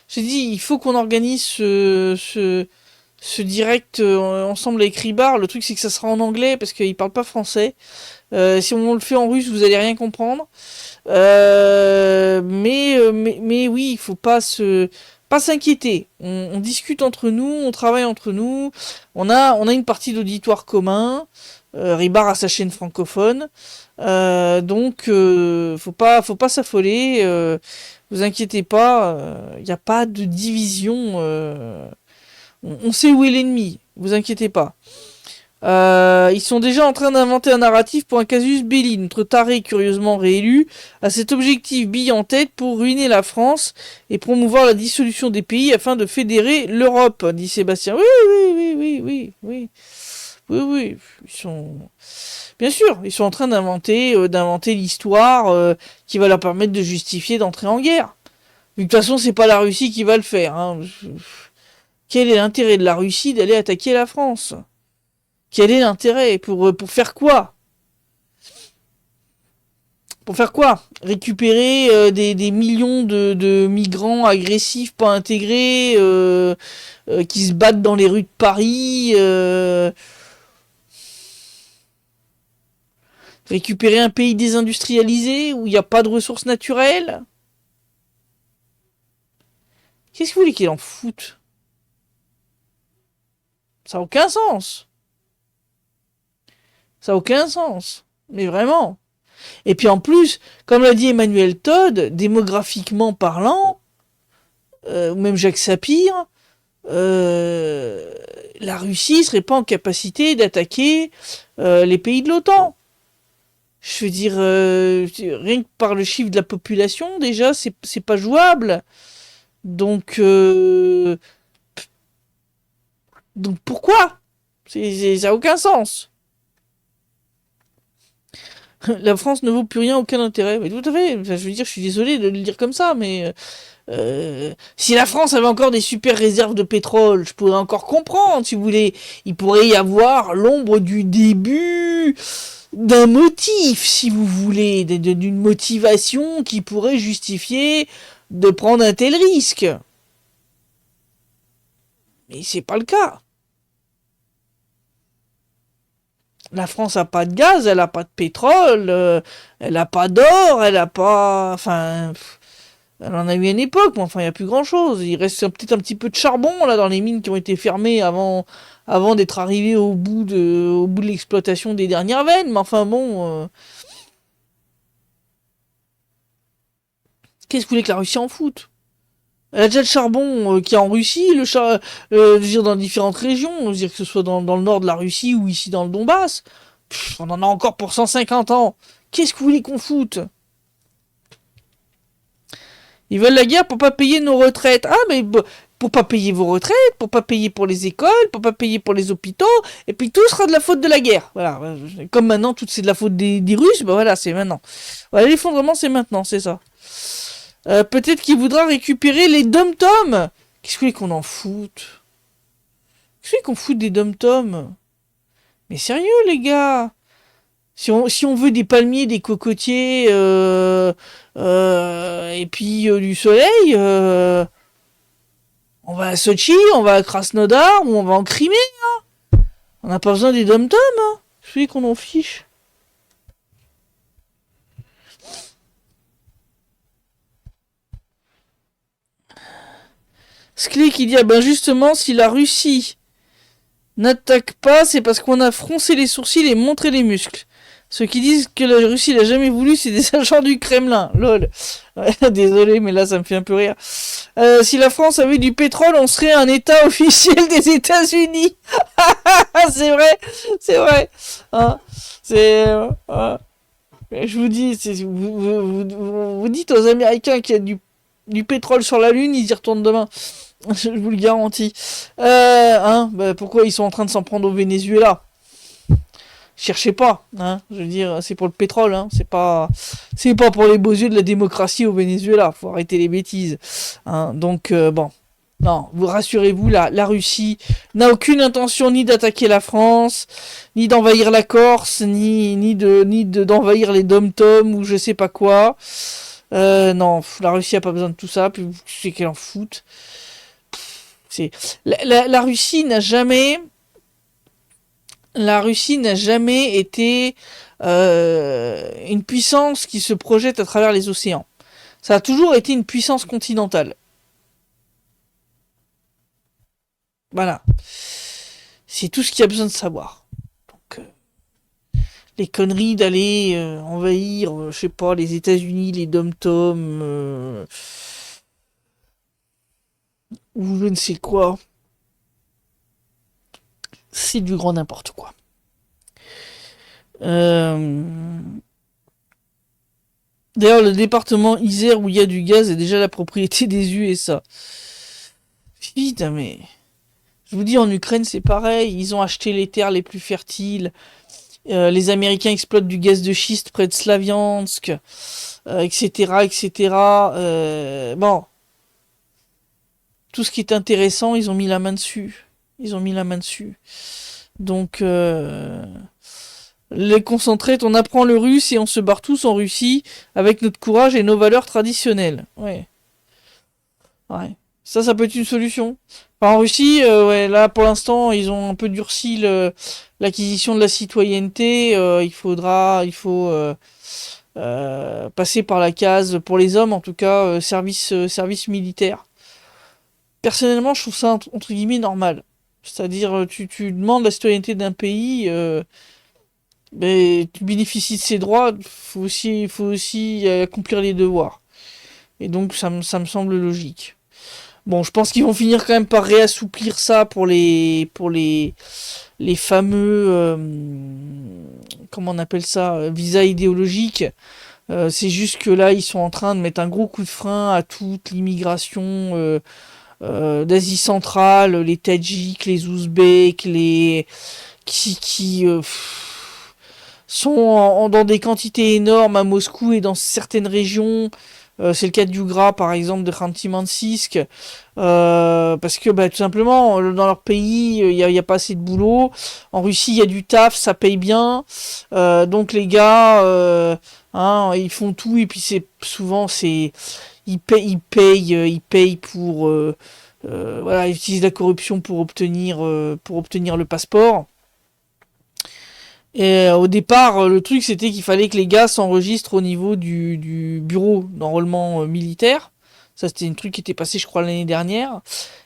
j'ai dit, il faut qu'on organise ce direct ensemble avec Ribar. Le truc, c'est que ça sera en anglais parce qu'il parle pas français. Si on le fait en russe, vous allez rien comprendre. Mais oui, il faut pas s'inquiéter. On discute entre nous, on travaille entre nous. On a une partie d'auditoire commun. Ribar a sa chaîne francophone. Donc, faut pas s'affoler. Vous inquiétez pas. Il n'y a pas de division. On sait où est l'ennemi. Vous inquiétez pas. Ils sont déjà en train d'inventer un narratif pour un casus belli. Notre taré, curieusement réélu, a cet objectif bille en tête pour ruiner la France et promouvoir la dissolution des pays afin de fédérer l'Europe, dit Sébastien. Oui, oui, oui, oui, oui, oui. Oui, oui. Ils sont... Bien sûr, ils sont en train d'inventer l'histoire qui va leur permettre de justifier d'entrer en guerre. De toute façon, c'est pas la Russie qui va le faire. Hein. Quel est l'intérêt de la Russie d'aller attaquer la France ? Quel est l'intérêt pour faire quoi? Pour faire quoi? Récupérer des millions de migrants agressifs, pas intégrés, qui se battent dans les rues de Paris. Récupérer un pays désindustrialisé où il n'y a pas de ressources naturelles. Qu'est-ce que vous voulez qu'il en foute? Ça n'a aucun sens. Ça n'a aucun sens. Mais vraiment. Et puis en plus, comme l'a dit Emmanuel Todd, démographiquement parlant, ou même Jacques Sapir, la Russie serait pas en capacité d'attaquer les pays de l'OTAN. Je veux dire, rien que par le chiffre de la population, déjà, c'est pas jouable. Donc, donc pourquoi? Ça n'a aucun sens. La France ne vaut plus rien, aucun intérêt. Mais tout à fait. Enfin, je veux dire, je suis désolé de le dire comme ça, mais si la France avait encore des super réserves de pétrole, je pourrais encore comprendre, si vous voulez. Il pourrait y avoir l'ombre du début d'un motif, si vous voulez, d'une motivation qui pourrait justifier de prendre un tel risque. Mais c'est pas le cas. La France a pas de gaz, elle a pas de pétrole, elle a pas d'or, elle a pas, enfin, elle en a eu une époque, mais enfin, il y a plus grand chose. Il reste peut-être un petit peu de charbon là dans les mines qui ont été fermées avant d'être arrivé au bout de l'exploitation des dernières veines. Mais enfin bon, qu'est-ce que vous voulez que la Russie en foute? Elle a déjà le charbon qui est en Russie, je veux dire dans différentes régions, je veux dire que ce soit dans le nord de la Russie ou ici dans le Donbass. On en a encore pour 150 ans. Qu'est-ce que vous voulez qu'on foute? Ils veulent la guerre pour pas payer nos retraites. Ah, mais pour pas payer vos retraites, pour pas payer pour les écoles, pour pas payer pour les hôpitaux, et puis tout sera de la faute de la guerre. Voilà. Comme maintenant, tout c'est de la faute des Russes, bah voilà, c'est maintenant. Voilà, l'effondrement, c'est maintenant, c'est ça. Peut-être qu'il voudra récupérer les dom-toms. Qu'est-ce que vous voulez qu'on en foute? Qu'est-ce que vous voulez qu'on foute des dom-toms? Mais sérieux, les gars? Si on veut des palmiers, des cocotiers, et puis du soleil, on va à Sochi, on va à Krasnodar, ou on va en Crimée. On n'a pas besoin des dom-toms, hein. Je sais qu'on en fiche. Sklik qui dit, ah ben justement, si la Russie n'attaque pas, c'est parce qu'on a froncé les sourcils et montré les muscles. Ceux qui disent que la Russie l'a jamais voulu, c'est des agents du Kremlin. Lol. Ouais, désolé, mais là, ça me fait un peu rire. Si la France avait du pétrole, on serait un État officiel des États-Unis. C'est vrai, c'est vrai. Hein, c'est, je vous dis, vous dites aux Américains qu'il y a du pétrole sur la Lune, ils y retournent demain. Je vous le garantis. Bah, pourquoi ils sont en train de s'en prendre au Venezuela? Cherchez pas, hein. Je veux dire, c'est pour le pétrole, hein. C'est pas pour les beaux yeux de la démocratie au Venezuela. Faut arrêter les bêtises, hein. Donc bon, non, vous rassurez-vous, la Russie n'a aucune intention ni d'attaquer la France, ni d'envahir la Corse, d'envahir les dom-toms ou je sais pas quoi. Non, la Russie a pas besoin de tout ça. Puis c'est qu'elle en fout. C'est la Russie n'a jamais été une puissance qui se projette à travers les océans. Ça a toujours été une puissance continentale. Voilà. C'est tout ce qu'il y a besoin de savoir. Donc, les conneries d'aller envahir, je sais pas, les États-Unis, les dom-toms, ou je ne sais quoi. C'est du grand n'importe quoi. D'ailleurs, le département Isère où il y a du gaz est déjà la propriété des USA. Putain, mais... Je vous dis, en Ukraine, c'est pareil. Ils ont acheté les terres les plus fertiles. Les Américains exploitent du gaz de schiste près de Slaviansk, etc., etc. Bon, tout ce qui est intéressant, ils ont mis la main dessus. Donc, les concentrés, on apprend le russe et on se barre tous en Russie avec notre courage et nos valeurs traditionnelles. Ouais. Ouais. Ça peut être une solution. Enfin, en Russie, ouais, là, pour l'instant, ils ont un peu durci l'acquisition de la citoyenneté. Il faut passer par la case, pour les hommes, en tout cas, service militaire. Personnellement, je trouve ça, entre guillemets, normal. C'est-à-dire, tu demandes la citoyenneté d'un pays, mais tu bénéficies de ses droits, faut aussi accomplir les devoirs. Et donc, ça me semble logique. Bon, je pense qu'ils vont finir quand même par réassouplir ça pour les fameux, comment on appelle ça, visas idéologiques. C'est juste que là, ils sont en train de mettre un gros coup de frein à toute l'immigration d'Asie centrale, les Tadjiks, les Ouzbeks, les qui sont dans des quantités énormes à Moscou et dans certaines régions. C'est le cas du Gras, par exemple, de Khanty-Mansiysk. Parce que tout simplement, dans leur pays, y a pas assez de boulot. En Russie, il y a du taf, ça paye bien. Donc les gars, ils font tout et puis c'est souvent ils payent pour voilà, ils utilisent la corruption pour obtenir le passeport. Et au départ, le truc c'était qu'il fallait que les gars s'enregistrent au niveau du bureau d'enrôlement militaire. Ça c'était un truc qui était passé je crois l'année dernière.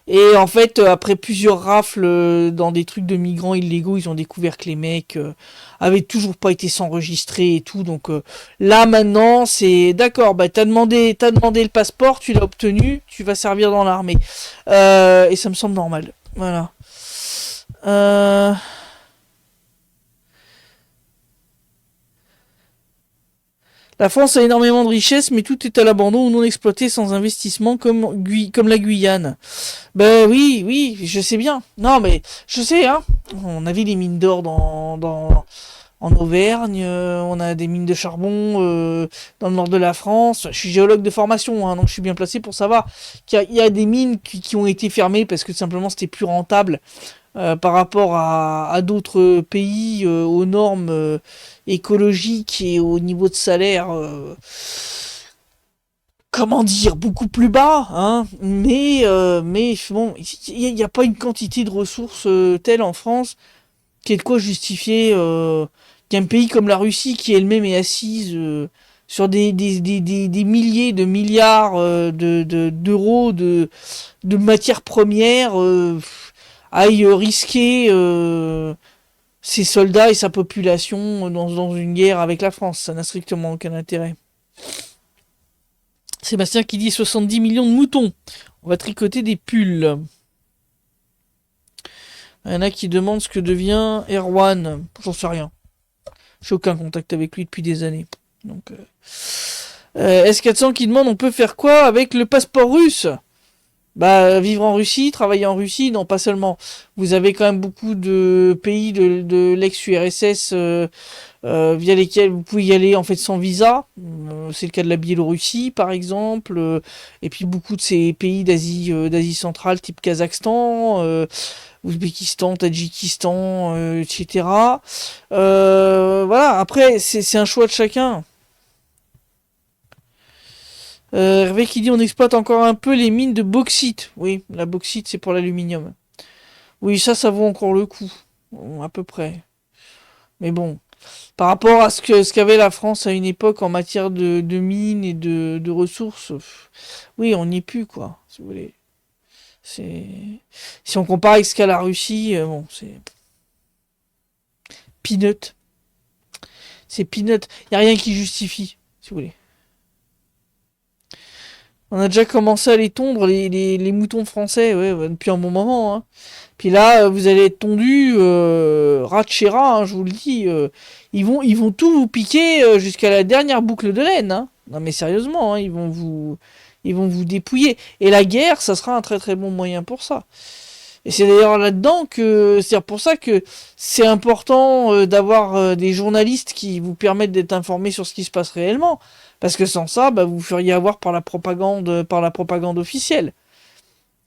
Et en fait, après plusieurs rafles dans des trucs de migrants illégaux, ils ont découvert que les mecs avaient toujours pas été s'enregistrer et tout. Donc là maintenant, c'est d'accord, t'as demandé le passeport, tu l'as obtenu, tu vas servir dans l'armée. Et ça me semble normal. Voilà. Euh, La France a énormément de richesses, mais tout est à l'abandon ou non exploité sans investissement comme la Guyane. Ben oui, oui, je sais bien. Non, mais je sais, hein. On avait des mines d'or en Auvergne, on a des mines de charbon dans le nord de la France. Je suis géologue de formation, hein, donc je suis bien placé pour savoir qu'il y a des mines qui ont été fermées parce que simplement c'était plus rentable par rapport à d'autres pays aux normes écologiques et au niveau de salaire, comment dire, beaucoup plus bas, hein. Mais bon, il n'y a pas une quantité de ressources telle en France qui est de quoi justifier qu'un pays comme la Russie, qui elle-même est assise sur des milliers de milliards d'euros de matières premières, aille risquer ses soldats et sa population dans une guerre avec la France. Ça n'a strictement aucun intérêt. Sébastien qui dit 70 millions de moutons. On va tricoter des pulls. Il y en a qui demandent ce que devient Erwan. J'en sais rien. J'ai aucun contact avec lui depuis des années. Donc, S400 qui demande on peut faire quoi avec le passeport russe? Vivre en Russie, travailler en Russie, non pas seulement. Vous avez quand même beaucoup de pays de l'ex-URSS via lesquels vous pouvez y aller en fait sans visa. C'est le cas de la Biélorussie par exemple, et puis beaucoup de ces pays d'Asie centrale type Kazakhstan, Ouzbékistan, Tadjikistan, etc. Voilà, après c'est un choix de chacun. Hervé qui dit on exploite encore un peu les mines de bauxite. Oui, la bauxite c'est pour l'aluminium. Oui, ça vaut encore le coup. Bon, à peu près. Mais bon, par rapport à ce qu'avait la France à une époque en matière de mines et de ressources, oui, on n'y est plus, quoi, si vous voulez. C'est... Si on compare avec ce qu'a la Russie, bon, c'est peanut. C'est peanut. Il n'y a rien qui justifie, si vous voulez. On a déjà commencé à les tondre, les moutons français, ouais, depuis un bon moment. Hein. Puis là, vous allez être tondus, rat de chez rat, hein, je vous le dis. Ils vont tout vous piquer jusqu'à la dernière boucle de laine. Hein. Non mais sérieusement, hein, ils vont vous dépouiller. Et la guerre, ça sera un très très bon moyen pour ça. Et c'est d'ailleurs là-dedans c'est pour ça que c'est important d'avoir des journalistes qui vous permettent d'être informés sur ce qui se passe réellement. Parce que sans ça, vous feriez avoir par la propagande officielle.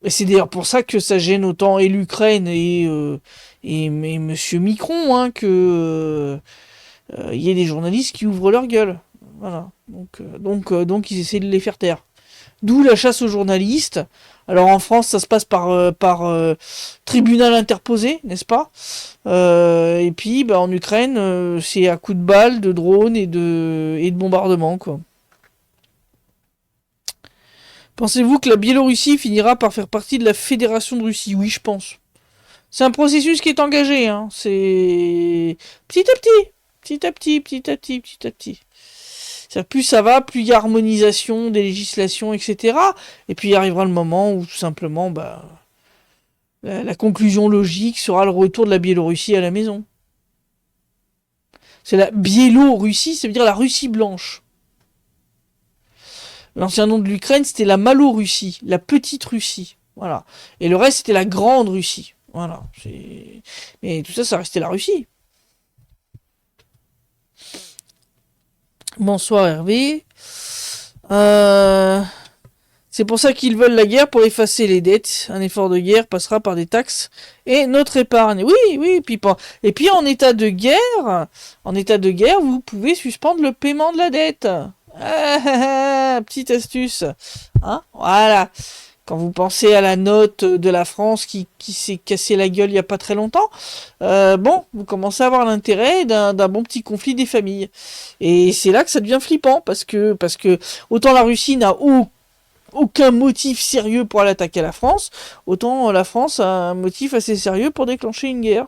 Et c'est d'ailleurs pour ça que ça gêne autant et l'Ukraine et Monsieur Micron, hein, que y ait des journalistes qui ouvrent leur gueule. Voilà. Donc ils essaient de les faire taire. D'où la chasse aux journalistes. Alors en France, ça se passe par tribunal interposé, n'est-ce pas? Et puis en Ukraine, c'est à coups de balles, de drones et de bombardements, quoi. Pensez-vous que la Biélorussie finira par faire partie de la Fédération de Russie? Oui, je pense. C'est un processus qui est engagé, hein. C'est petit à petit, petit à petit, petit à petit, petit à petit. Plus ça va, plus il y a harmonisation des législations, etc. Et puis il arrivera le moment où tout simplement, la conclusion logique sera le retour de la Biélorussie à la maison. C'est la Biélorussie, ça veut dire la Russie blanche. L'ancien nom de l'Ukraine, c'était la Malorussie, la petite Russie. Voilà. Et le reste, c'était la grande Russie. Voilà. Mais tout ça, ça restait la Russie. Bonsoir Hervé. C'est pour ça qu'ils veulent la guerre, pour effacer les dettes. Un effort de guerre passera par des taxes et notre épargne. Oui, oui. Et puis en état de guerre, vous pouvez suspendre le paiement de la dette. Petite astuce. Hein, voilà. Quand vous pensez à la note de la France qui s'est cassé la gueule il n'y a pas très longtemps, vous commencez à avoir l'intérêt d'un bon petit conflit des familles. Et c'est là que ça devient flippant, parce que autant la Russie n'a aucun motif sérieux pour aller attaquer la France, autant la France a un motif assez sérieux pour déclencher une guerre.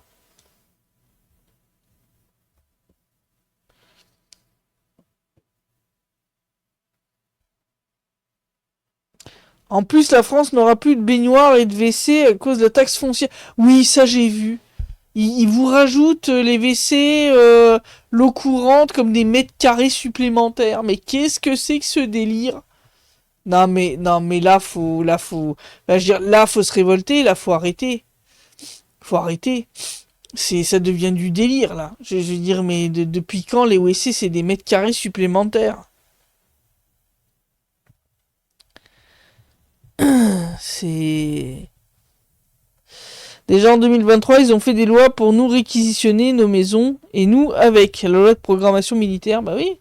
En plus, la France n'aura plus de baignoires et de WC à cause de la taxe foncière. Oui, ça j'ai vu. Ils vous rajoutent les WC, l'eau courante comme des mètres carrés supplémentaires. Mais qu'est-ce que c'est que ce délire? Non mais je veux dire, là faut se révolter, là faut arrêter. Faut arrêter. Ça devient du délire là. Je veux dire, mais depuis quand les WC c'est des mètres carrés supplémentaires? C'est Déjà en 2023, ils ont fait des lois pour nous réquisitionner nos maisons et nous avec la loi de programmation militaire. Bah oui.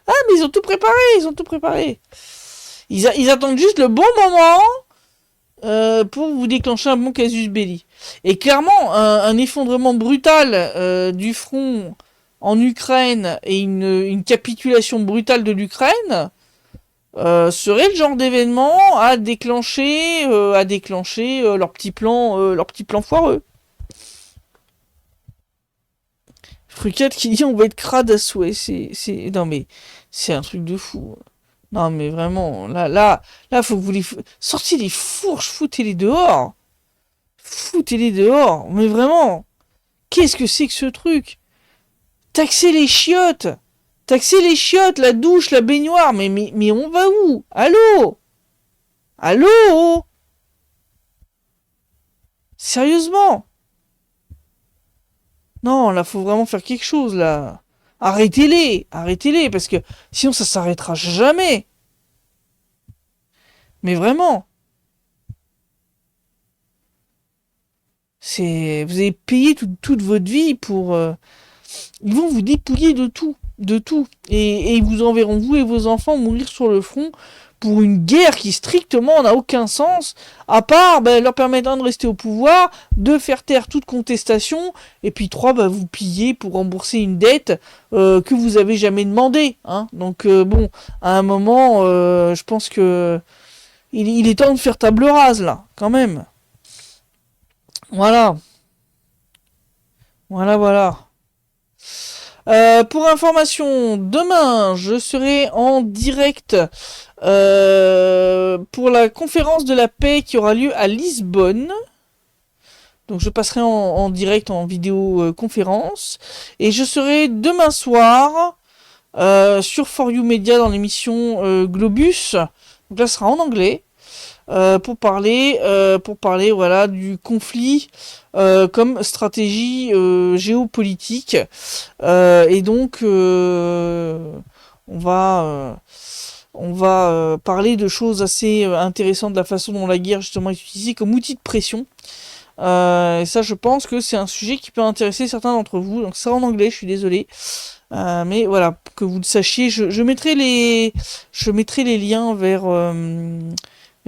Ah mais ils ont tout préparé, ils ont tout préparé. Ils attendent juste le bon moment pour vous déclencher un bon casus belli. Et clairement, un effondrement brutal du front en Ukraine et une capitulation brutale de l'Ukraine serait le genre d'événement à déclencher leur petit plan foireux. Frucat qui dit on va être crade à souhait, non mais c'est un truc de fou. Non mais vraiment, là faut que vous sortez les fourches, foutez-les dehors. Foutez-les dehors, mais vraiment. Qu'est-ce que c'est que ce truc? Taxer les chiottes. Taxer les chiottes, la douche, la baignoire, mais on va où? Allô? Allô? Sérieusement? Non, là faut vraiment faire quelque chose là. Arrêtez-les, parce que sinon ça s'arrêtera jamais. Mais vraiment. Vous avez payé toute votre vie pour. Ils vont vous dépouiller de tout, et ils vous enverront vous et vos enfants mourir sur le front pour une guerre qui strictement n'a aucun sens, à part leur permettre de rester au pouvoir, de faire taire toute contestation, et puis 3, vous piller pour rembourser une dette que vous avez jamais demandé. Hein. Donc bon, à un moment, je pense que il est temps de faire table rase là, quand même. Voilà. Voilà. Pour information, demain, je serai en direct pour la conférence de la paix qui aura lieu à Lisbonne. Donc je passerai en direct en vidéo conférence. Et je serai demain soir sur For You Media dans l'émission Globus. Donc là, ce sera en anglais. Pour parler voilà du conflit comme stratégie géopolitique et donc on va parler de choses assez intéressantes, de la façon dont la guerre justement est utilisée comme outil de pression. Et ça, je pense que c'est un sujet qui peut intéresser certains d'entre vous. Donc ça en anglais, je suis désolé. Mais voilà, pour que vous le sachiez, je mettrai les liens vers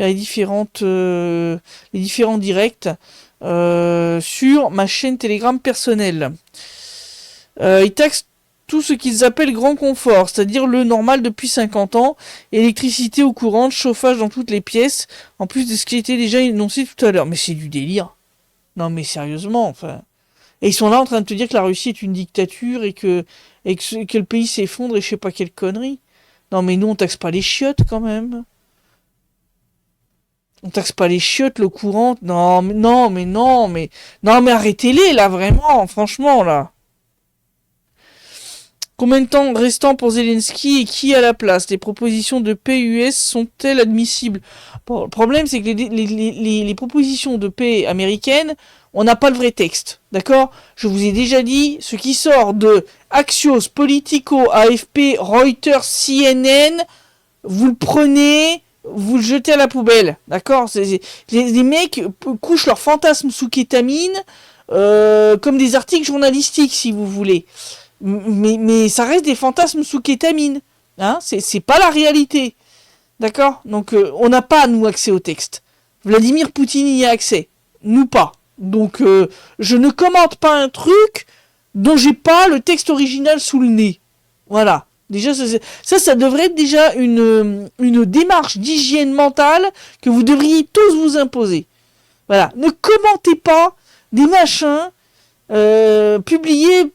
les différents directs sur ma chaîne Telegram personnelle. Ils taxent tout ce qu'ils appellent grand confort, c'est-à-dire le normal depuis 50 ans, électricité au courant, chauffage dans toutes les pièces, en plus de ce qui était déjà énoncé tout à l'heure. Mais c'est du délire. Non mais sérieusement, enfin. Et ils sont là en train de te dire que la Russie est une dictature et que le pays s'effondre et je sais pas quelle connerie. Non mais nous on taxe pas les chiottes quand même. On taxe pas les chiottes, l'eau courante. Non mais arrêtez-les là vraiment, franchement là. Combien de temps restant pour Zelensky et qui à la place? Les propositions de paix US sont-elles admissibles? Bon, le problème, c'est que les propositions de paix américaines, on n'a pas le vrai texte, d'accord? Je vous ai déjà dit, ce qui sort de Axios, Politico, AFP, Reuters, CNN, vous le prenez, vous le jetez à la poubelle, d'accord? Les mecs couchent leurs fantasmes sous kétamine, comme des articles journalistiques, si vous voulez. Mais ça reste des fantasmes sous kétamine, hein? C'est pas la réalité, d'accord? Donc on n'a pas, nous, accès au texte. Vladimir Poutine y a accès, nous pas. Donc je ne commente pas un truc dont j'ai pas le texte original sous le nez. Voilà. Déjà, ça devrait être déjà une démarche d'hygiène mentale que vous devriez tous vous imposer. Voilà. Ne commentez pas des machins publiés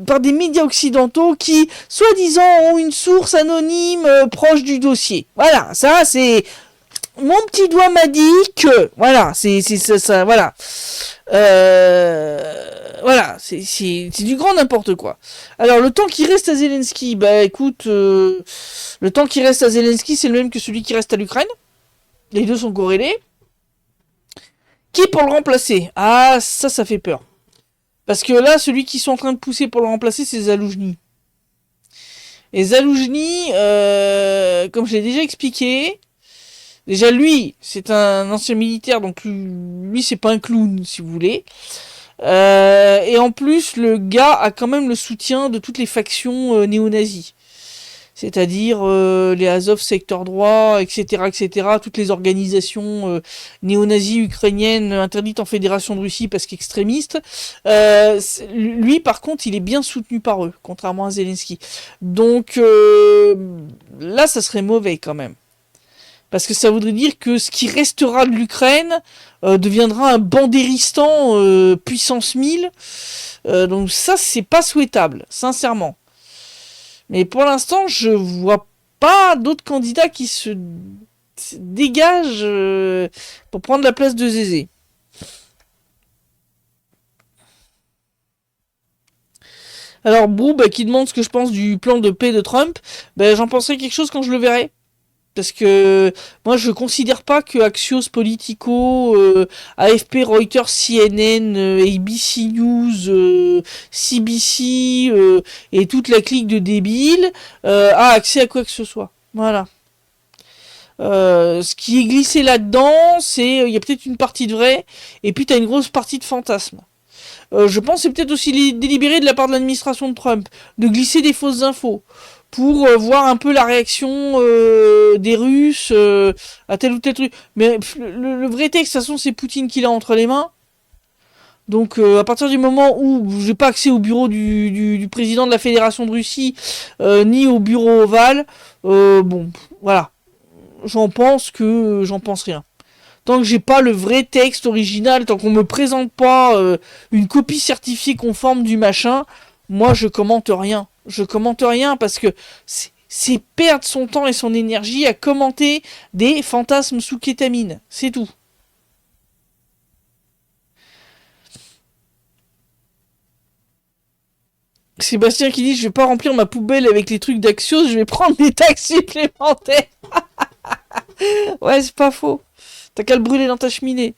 par des médias occidentaux qui, soi-disant, ont une source anonyme proche du dossier. Voilà. Ça, c'est... Mon petit doigt m'a dit que... Voilà. C'est ça. Voilà. Voilà, c'est du grand n'importe quoi. Alors, le temps qui reste à Zelensky, bah écoute, le temps qui reste à Zelensky, c'est le même que celui qui reste à l'Ukraine. Les deux sont corrélés. Qui pour le remplacer? Ah, ça fait peur. Parce que là, celui qu'ils sont en train de pousser pour le remplacer, c'est Zaloujny. Et Zaloujny, comme je l'ai déjà expliqué, déjà lui, c'est un ancien militaire, donc lui c'est pas un clown, si vous voulez. Et en plus, le gars a quand même le soutien de toutes les factions néo-nazis. C'est-à-dire les Azov secteur droit, etc., etc., toutes les organisations néo-nazis ukrainiennes interdites en Fédération de Russie parce qu'extrémistes. Lui, par contre, il est bien soutenu par eux, contrairement à Zelensky. Donc là, ça serait mauvais quand même. Parce que ça voudrait dire que ce qui restera de l'Ukraine deviendra un Bandéristan puissance 1000. Donc ça, c'est pas souhaitable, sincèrement. Mais pour l'instant, je vois pas d'autres candidats qui se dégagent pour prendre la place de Zézé. Alors, Brou, qui demande ce que je pense du plan de paix de Trump, j'en penserai quelque chose quand je le verrai. Parce que moi je considère pas que Axios, Politico, AFP, Reuters, CNN, ABC News, CBC et toute la clique de débiles a accès à quoi que ce soit. Voilà. Ce qui est glissé là-dedans, c'est il y a peut-être une partie de vrai et puis t'as une grosse partie de fantasme. Je pense que c'est peut-être aussi délibéré de la part de l'administration de Trump de glisser des fausses infos pour voir un peu la réaction des Russes à tel ou tel truc. Mais le vrai texte, de toute façon, c'est Poutine qui l'a entre les mains. Donc à partir du moment où j'ai pas accès au bureau du président de la Fédération de Russie, ni au bureau ovale, bon, voilà. J'en pense rien. Tant que j'ai pas le vrai texte original, tant qu'on me présente pas une copie certifiée conforme du machin, moi je commente rien. Je commente rien parce que c'est perdre son temps et son énergie à commenter des fantasmes sous kétamine. C'est tout. Sébastien qui dit je vais pas remplir ma poubelle avec les trucs d'Axios, je vais prendre des taxes supplémentaires. Ouais, c'est pas faux. T'as qu'à le brûler dans ta cheminée.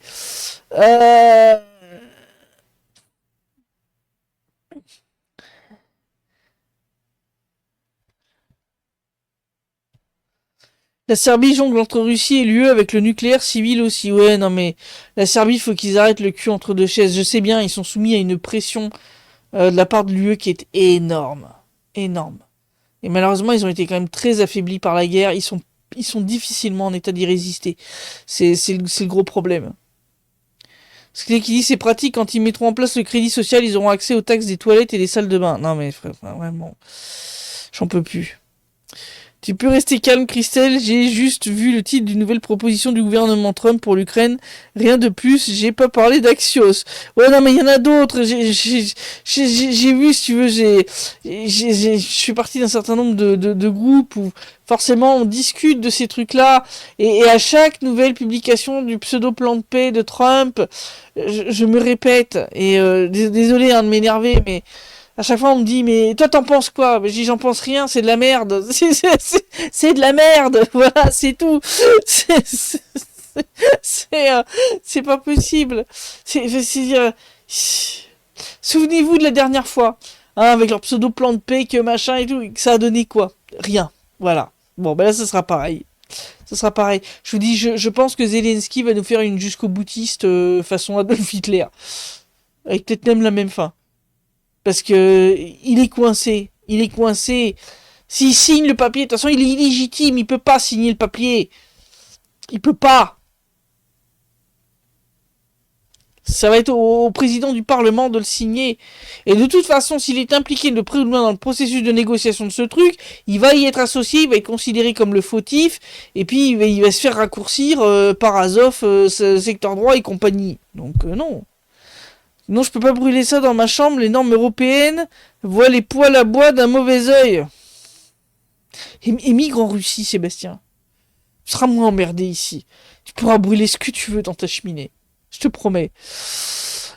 La Serbie jongle entre Russie et l'UE avec le nucléaire civil aussi. Ouais, non mais la Serbie, faut qu'ils arrêtent le cul entre deux chaises. Je sais bien, ils sont soumis à une pression de la part de l'UE qui est énorme. Énorme. Et malheureusement, ils ont été quand même très affaiblis par la guerre. Ils sont difficilement en état d'y résister. C'est le gros problème. Ce qui dit c'est pratique, quand ils mettront en place le crédit social, ils auront accès aux taxes des toilettes et des salles de bain. Non mais frère, vraiment, j'en peux plus. Tu peux rester calme, Christelle, j'ai juste vu le titre d'une nouvelle proposition du gouvernement Trump pour l'Ukraine. Rien de plus, j'ai pas parlé d'Axios. Ouais, non, mais il y en a d'autres. J'ai vu, si tu veux, je suis parti d'un certain nombre de groupes où forcément on discute de ces trucs-là. Et à chaque nouvelle publication du pseudo-plan de paix de Trump, je me répète. Et désolé de m'énerver, mais À chaque fois, on me dit, mais toi, t'en penses quoi? Mais je dis, j'en pense rien, c'est de la merde. C'est de la merde. Voilà, c'est tout. C'est c'est pas possible. Souvenez-vous de la dernière fois, hein, avec leur pseudo plan de paix, que machin et tout, que ça a donné quoi? Rien. Voilà. Bon, ben là, ce sera pareil. Ce sera pareil. Je vous dis, je pense que Zelensky va nous faire une jusqu'au boutiste façon Adolf Hitler. Avec peut-être même la même fin. Parce que il est coincé. Il est coincé. S'il signe le papier, de toute façon, il est illégitime. Il peut pas signer le papier. Il peut pas. Ça va être au président du Parlement de le signer. Et de toute façon, s'il est impliqué de près ou de loin dans le processus de négociation de ce truc, il va y être associé, il va être considéré comme le fautif, et puis il va se faire raccourcir par Azov, secteur droit et compagnie. Donc non. Non, je peux pas brûler ça dans ma chambre, les normes européennes voient les poils à bois d'un mauvais œil. Émigre en Russie, Sébastien. Tu seras moins emmerdé ici. Tu pourras brûler ce que tu veux dans ta cheminée. Je te promets.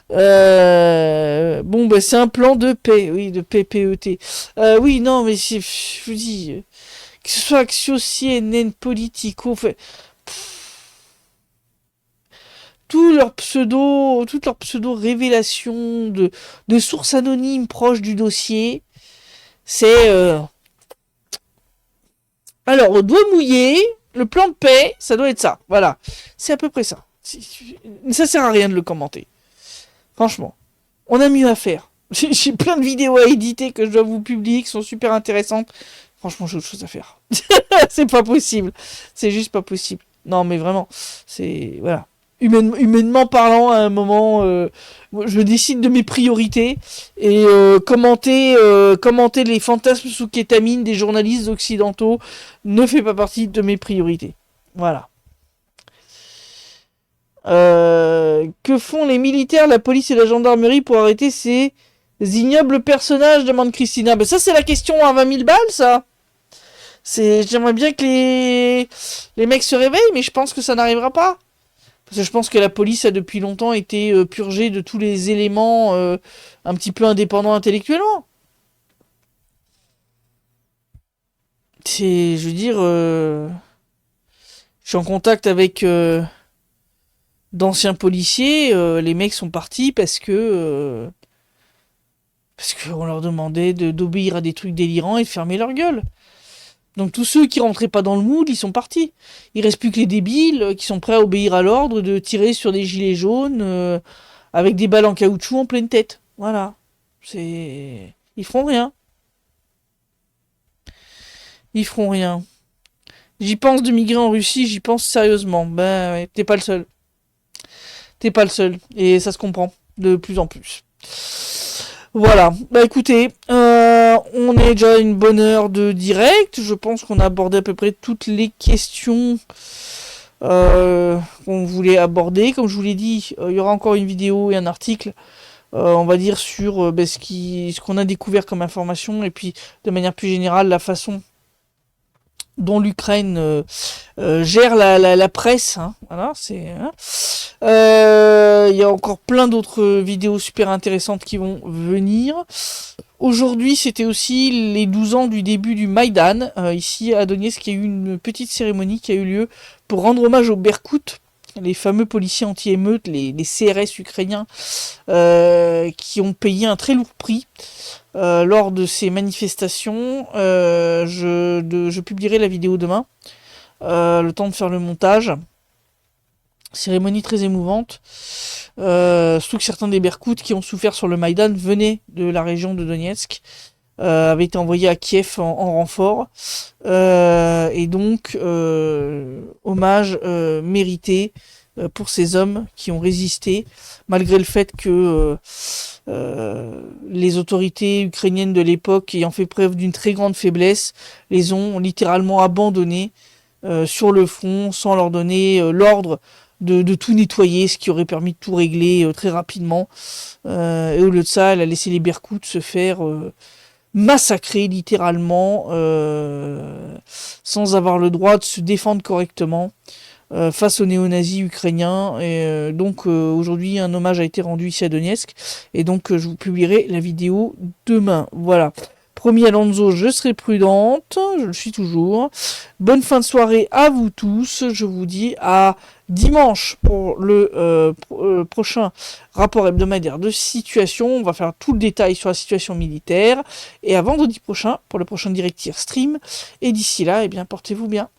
Bon, bah, c'est un plan de paix. Oui, de paix, PET. Oui, non, mais je vous dis, que ce soit Axios, CNN, Politico, fait, toutes leurs pseudo révélations de sources anonymes proches du dossier, c'est, alors, au doigt mouillé, le plan de paix, ça doit être ça. Voilà. C'est à peu près ça. Ça sert à rien de le commenter. Franchement. On a mieux à faire. J'ai plein de vidéos à éditer que je dois vous publier qui sont super intéressantes. Franchement, j'ai autre chose à faire. C'est pas possible. C'est juste pas possible. Non, mais vraiment. C'est. Voilà. Humainement parlant, à un moment, je décide de mes priorités et commenter les fantasmes sous kétamine des journalistes occidentaux ne fait pas partie de mes priorités. Voilà. Que font les militaires, la police et la gendarmerie pour arrêter ces ignobles personnages, demande Christina. Ben ça, c'est la question à 20 000 balles, ça. J'aimerais bien que les mecs se réveillent, mais je pense que ça n'arrivera pas. Parce que je pense que la police a depuis longtemps été purgée de tous les éléments un petit peu indépendants intellectuellement. Je veux dire, je suis en contact avec d'anciens policiers, les mecs sont partis parce qu'on leur demandait d'obéir à des trucs délirants et de fermer leur gueule. Donc tous ceux qui rentraient pas dans le mood, ils sont partis. Il reste plus que les débiles qui sont prêts à obéir à l'ordre de tirer sur des gilets jaunes avec des balles en caoutchouc en pleine tête. Voilà. Ils feront rien. Ils feront rien. J'y pense de migrer en Russie, j'y pense sérieusement. Ben ouais, t'es pas le seul. T'es pas le seul. Et ça se comprend de plus en plus. Voilà. Bah écoutez, on est déjà à une bonne heure de direct. Je pense qu'on a abordé à peu près toutes les questions qu'on voulait aborder. Comme je vous l'ai dit, il y aura encore une vidéo et un article, on va dire, sur ce qu'on a découvert comme information. Et puis, de manière plus générale, la façon dont l'Ukraine gère la presse. Hein. Voilà, c'est... Hein. Il y a encore plein d'autres vidéos super intéressantes qui vont venir. Aujourd'hui, c'était aussi les 12 ans du début du Maïdan. Ici, à Donetsk, il y a eu une petite cérémonie qui a eu lieu pour rendre hommage aux Berkout, les fameux policiers anti-émeutes, les CRS ukrainiens, qui ont payé un très lourd prix lors de ces manifestations. Je publierai la vidéo demain, le temps de faire le montage. Cérémonie très émouvante, surtout que certains des Berkout qui ont souffert sur le Maïdan venaient de la région de Donetsk, avaient été envoyés à Kiev en renfort, et donc hommage mérité pour ces hommes qui ont résisté, malgré le fait que les autorités ukrainiennes de l'époque, ayant fait preuve d'une très grande faiblesse, les ont littéralement abandonnés sur le front sans leur donner l'ordre de tout nettoyer, ce qui aurait permis de tout régler très rapidement. Et au lieu de ça, elle a laissé les Berkout se faire massacrer littéralement sans avoir le droit de se défendre correctement. face aux néo-nazis ukrainiens. Et donc aujourd'hui, un hommage a été rendu ici à Donetsk. Et donc je vous publierai la vidéo demain. Voilà. Promis Alonso, je serai prudente, je le suis toujours. Bonne fin de soirée à vous tous. Je vous dis à dimanche pour le prochain rapport hebdomadaire de situation. On va faire tout le détail sur la situation militaire. Et à vendredi prochain pour le prochain Direct Stream. Et d'ici là, eh bien, portez-vous bien.